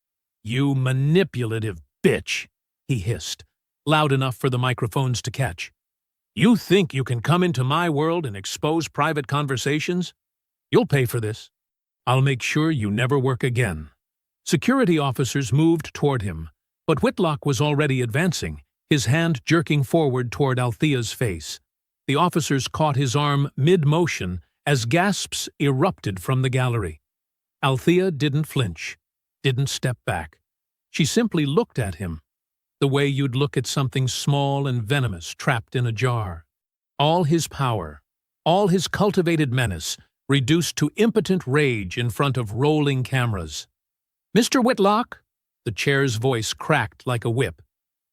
A: "You manipulative bitch," he hissed, loud enough for the microphones to catch. "You think you can come into my world and expose private conversations? You'll pay for this. I'll make sure you never work again." Security officers moved toward him, but Whitlock was already advancing, his hand jerking forward toward Althea's face. The officers caught his arm mid-motion as gasps erupted from the gallery. Althea didn't flinch, didn't step back. She simply looked at him, the way you'd look at something small and venomous trapped in a jar. All his power, all his cultivated menace, reduced to impotent rage in front of rolling cameras. "Mr. Whitlock," the chair's voice cracked like a whip,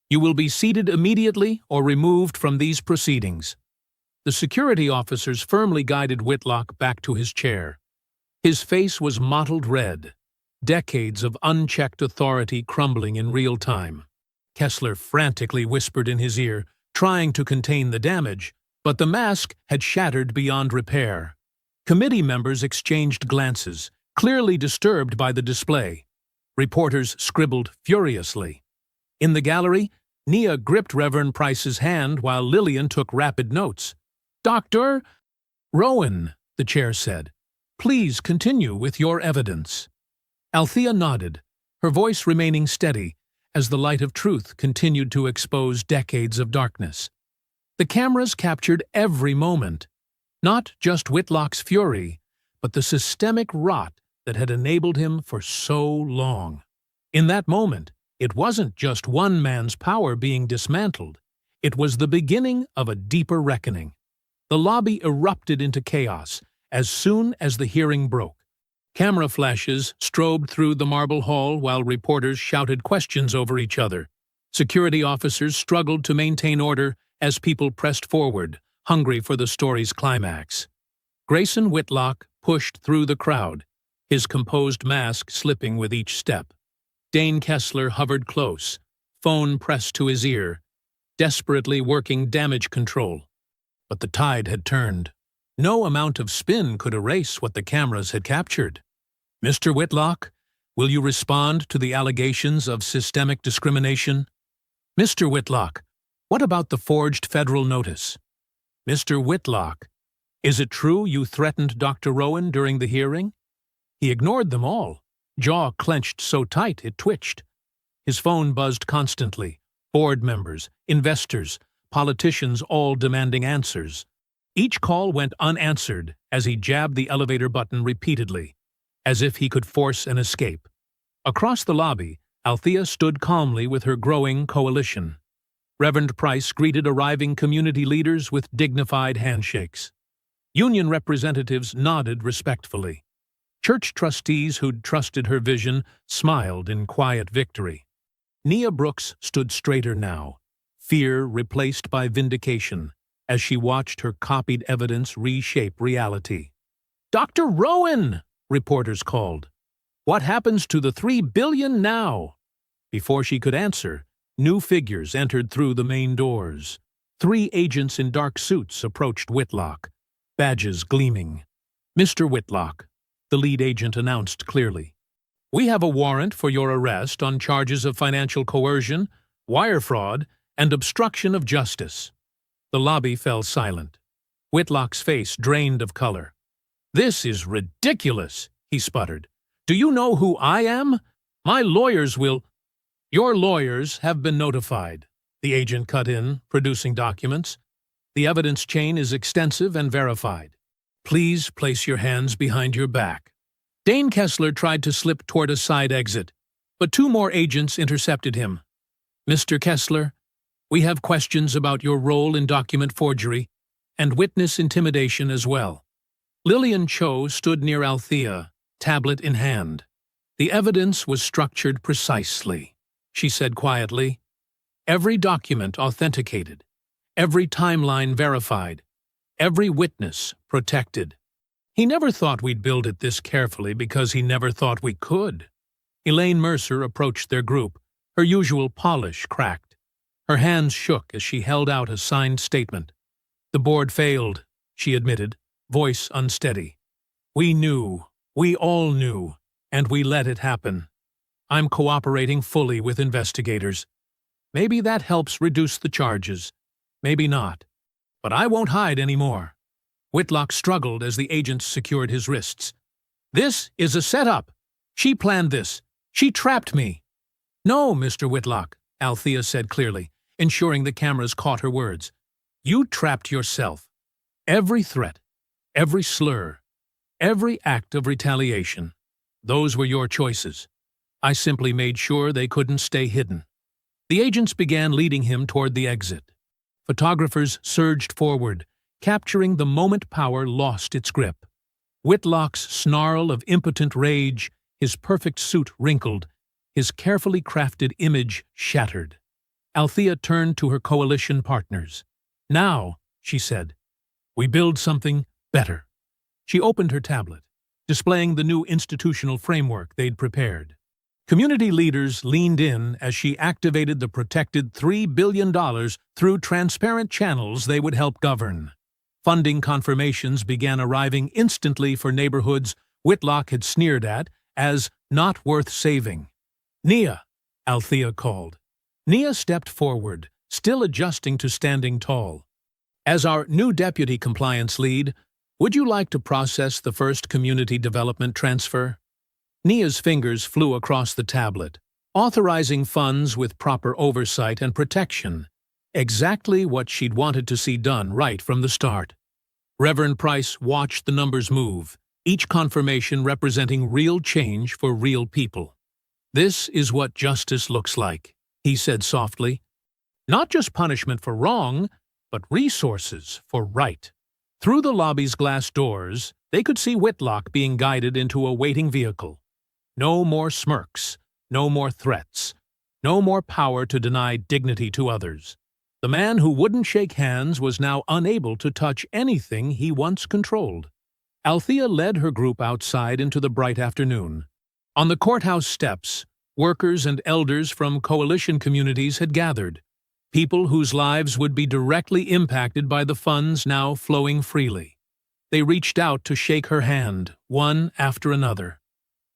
A: "you will be seated immediately or removed from these proceedings." The security officers firmly guided Whitlock back to his chair. His face was mottled red, decades of unchecked authority crumbling in real time. Kessler frantically whispered in his ear, trying to contain the damage, but the mask had shattered beyond repair. Committee members exchanged glances, clearly disturbed by the display. Reporters scribbled furiously. In the gallery, Nia gripped Reverend Price's hand while Lillian took rapid notes. "Dr. Rowan," the chair said, "please continue with your evidence." Althea nodded, her voice remaining steady as the light of truth continued to expose decades of darkness. The cameras captured every moment, not just Whitlock's fury, but the systemic rot that had enabled him for so long. In that moment, it wasn't just one man's power being dismantled. It was the beginning of a deeper reckoning. The lobby erupted into chaos as soon as the hearing broke. Camera flashes strobed through the marble hall while reporters shouted questions over each other. Security officers struggled to maintain order as people pressed forward, hungry for the story's climax. Grayson Whitlock pushed through the crowd, his composed mask slipping with each step. Dane Kessler hovered close, phone pressed to his ear, desperately working damage control. But the tide had turned. No amount of spin could erase what the cameras had captured. "Mr. Whitlock, will you respond to the allegations of systemic discrimination?" "Mr. Whitlock, what about the forged federal notice?" "Mr. Whitlock, is it true you threatened Dr. Rowan during the hearing?" He ignored them all, jaw clenched so tight it twitched. His phone buzzed constantly, board members, investors, politicians all demanding answers. Each call went unanswered as he jabbed the elevator button repeatedly, as if he could force an escape. Across the lobby, Althea stood calmly with her growing coalition. Reverend Price greeted arriving community leaders with dignified handshakes. Union representatives nodded respectfully. Church trustees who'd trusted her vision smiled in quiet victory. Nia Brooks stood straighter now, fear replaced by vindication, as she watched her copied evidence reshape reality. "Dr. Rowan!" reporters called. "What happens to the $3 billion now?" Before she could answer, new figures entered through the main doors. 3 agents in dark suits approached Whitlock, badges gleaming. "Mr. Whitlock," the lead agent announced clearly, "we have a warrant for your arrest on charges of financial coercion, wire fraud, and obstruction of justice." The lobby fell silent. Whitlock's face drained of color. "This is ridiculous," he sputtered. "Do you know who I am? My lawyers will—" "Your lawyers have been notified," the agent cut in, producing documents. "The evidence chain is extensive and verified. Please place your hands behind your back." Dane Kessler tried to slip toward a side exit, but 2 more agents intercepted him. "Mr. Kessler, we have questions about your role in document forgery and witness intimidation as well." Lillian Cho stood near Althea, tablet in hand. The evidence was structured precisely, she said quietly. Every document authenticated, every timeline verified, every witness protected. He never thought we'd build it this carefully because he never thought we could. Elaine Mercer approached their group, her usual polish cracked. Her hands shook as she held out a signed statement. The board failed, she admitted, voice unsteady. We knew, we all knew, and we let it happen. I'm cooperating fully with investigators. Maybe that helps reduce the charges. Maybe not. But I won't hide anymore. Whitlock struggled as the agents secured his wrists. This is a setup. She planned this. She trapped me. No, Mr. Whitlock, Althea said clearly, ensuring the cameras caught her words. You trapped yourself. Every threat, every slur, every act of retaliation. Those were your choices. I simply made sure they couldn't stay hidden. The agents began leading him toward the exit. Photographers surged forward, capturing the moment power lost its grip. Whitlock's snarl of impotent rage, his perfect suit wrinkled, his carefully crafted image shattered. Althea turned to her coalition partners. Now, she said, we build something better. She opened her tablet, displaying the new institutional framework they'd prepared. Community leaders leaned in as she activated the protected $3 billion through transparent channels they would help govern. Funding confirmations began arriving instantly for neighborhoods Whitlock had sneered at as not worth saving. Nia, Althea called. Nia stepped forward, still adjusting to standing tall. As our new deputy compliance lead, would you like to process the first community development transfer? Nia's fingers flew across the tablet, authorizing funds with proper oversight and protection. Exactly what she'd wanted to see done right from the start. Reverend Price watched the numbers move, each confirmation representing real change for real people. This is what justice looks like, he said softly. Not just punishment for wrong, but resources for right. Through the lobby's glass doors, they could see Whitlock being guided into a waiting vehicle. No more smirks, no more threats, no more power to deny dignity to others. The man who wouldn't shake hands was now unable to touch anything he once controlled. Althea led her group outside into the bright afternoon. On the courthouse steps, workers and elders from coalition communities had gathered, people whose lives would be directly impacted by the funds now flowing freely. They reached out to shake her hand, one after another.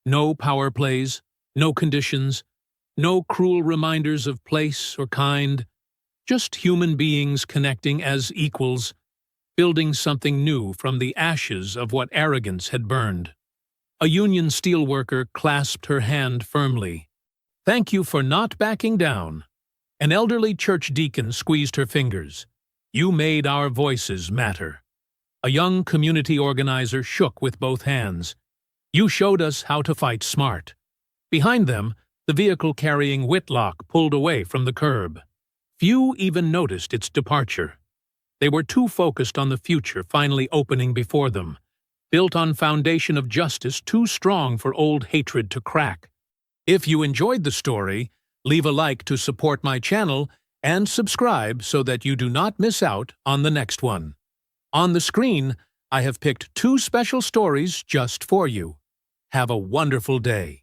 A: No power plays, no conditions, no cruel reminders of place or kind, just human beings connecting as equals, building something new from the ashes of what arrogance had burned. A union steelworker clasped her hand firmly. Thank you for not backing down. An elderly church deacon squeezed her fingers. You made our voices matter. A young community organizer shook with both hands. You showed us how to fight smart. Behind them, the vehicle carrying Whitlock pulled away from the curb. Few even noticed its departure. They were too focused on the future finally opening before them, built on foundation of justice too strong for old hatred to crack. If you enjoyed the story, leave a like to support my channel and subscribe so that you do not miss out on the next one. On the screen, I have picked 2 special stories just for you. Have a wonderful day.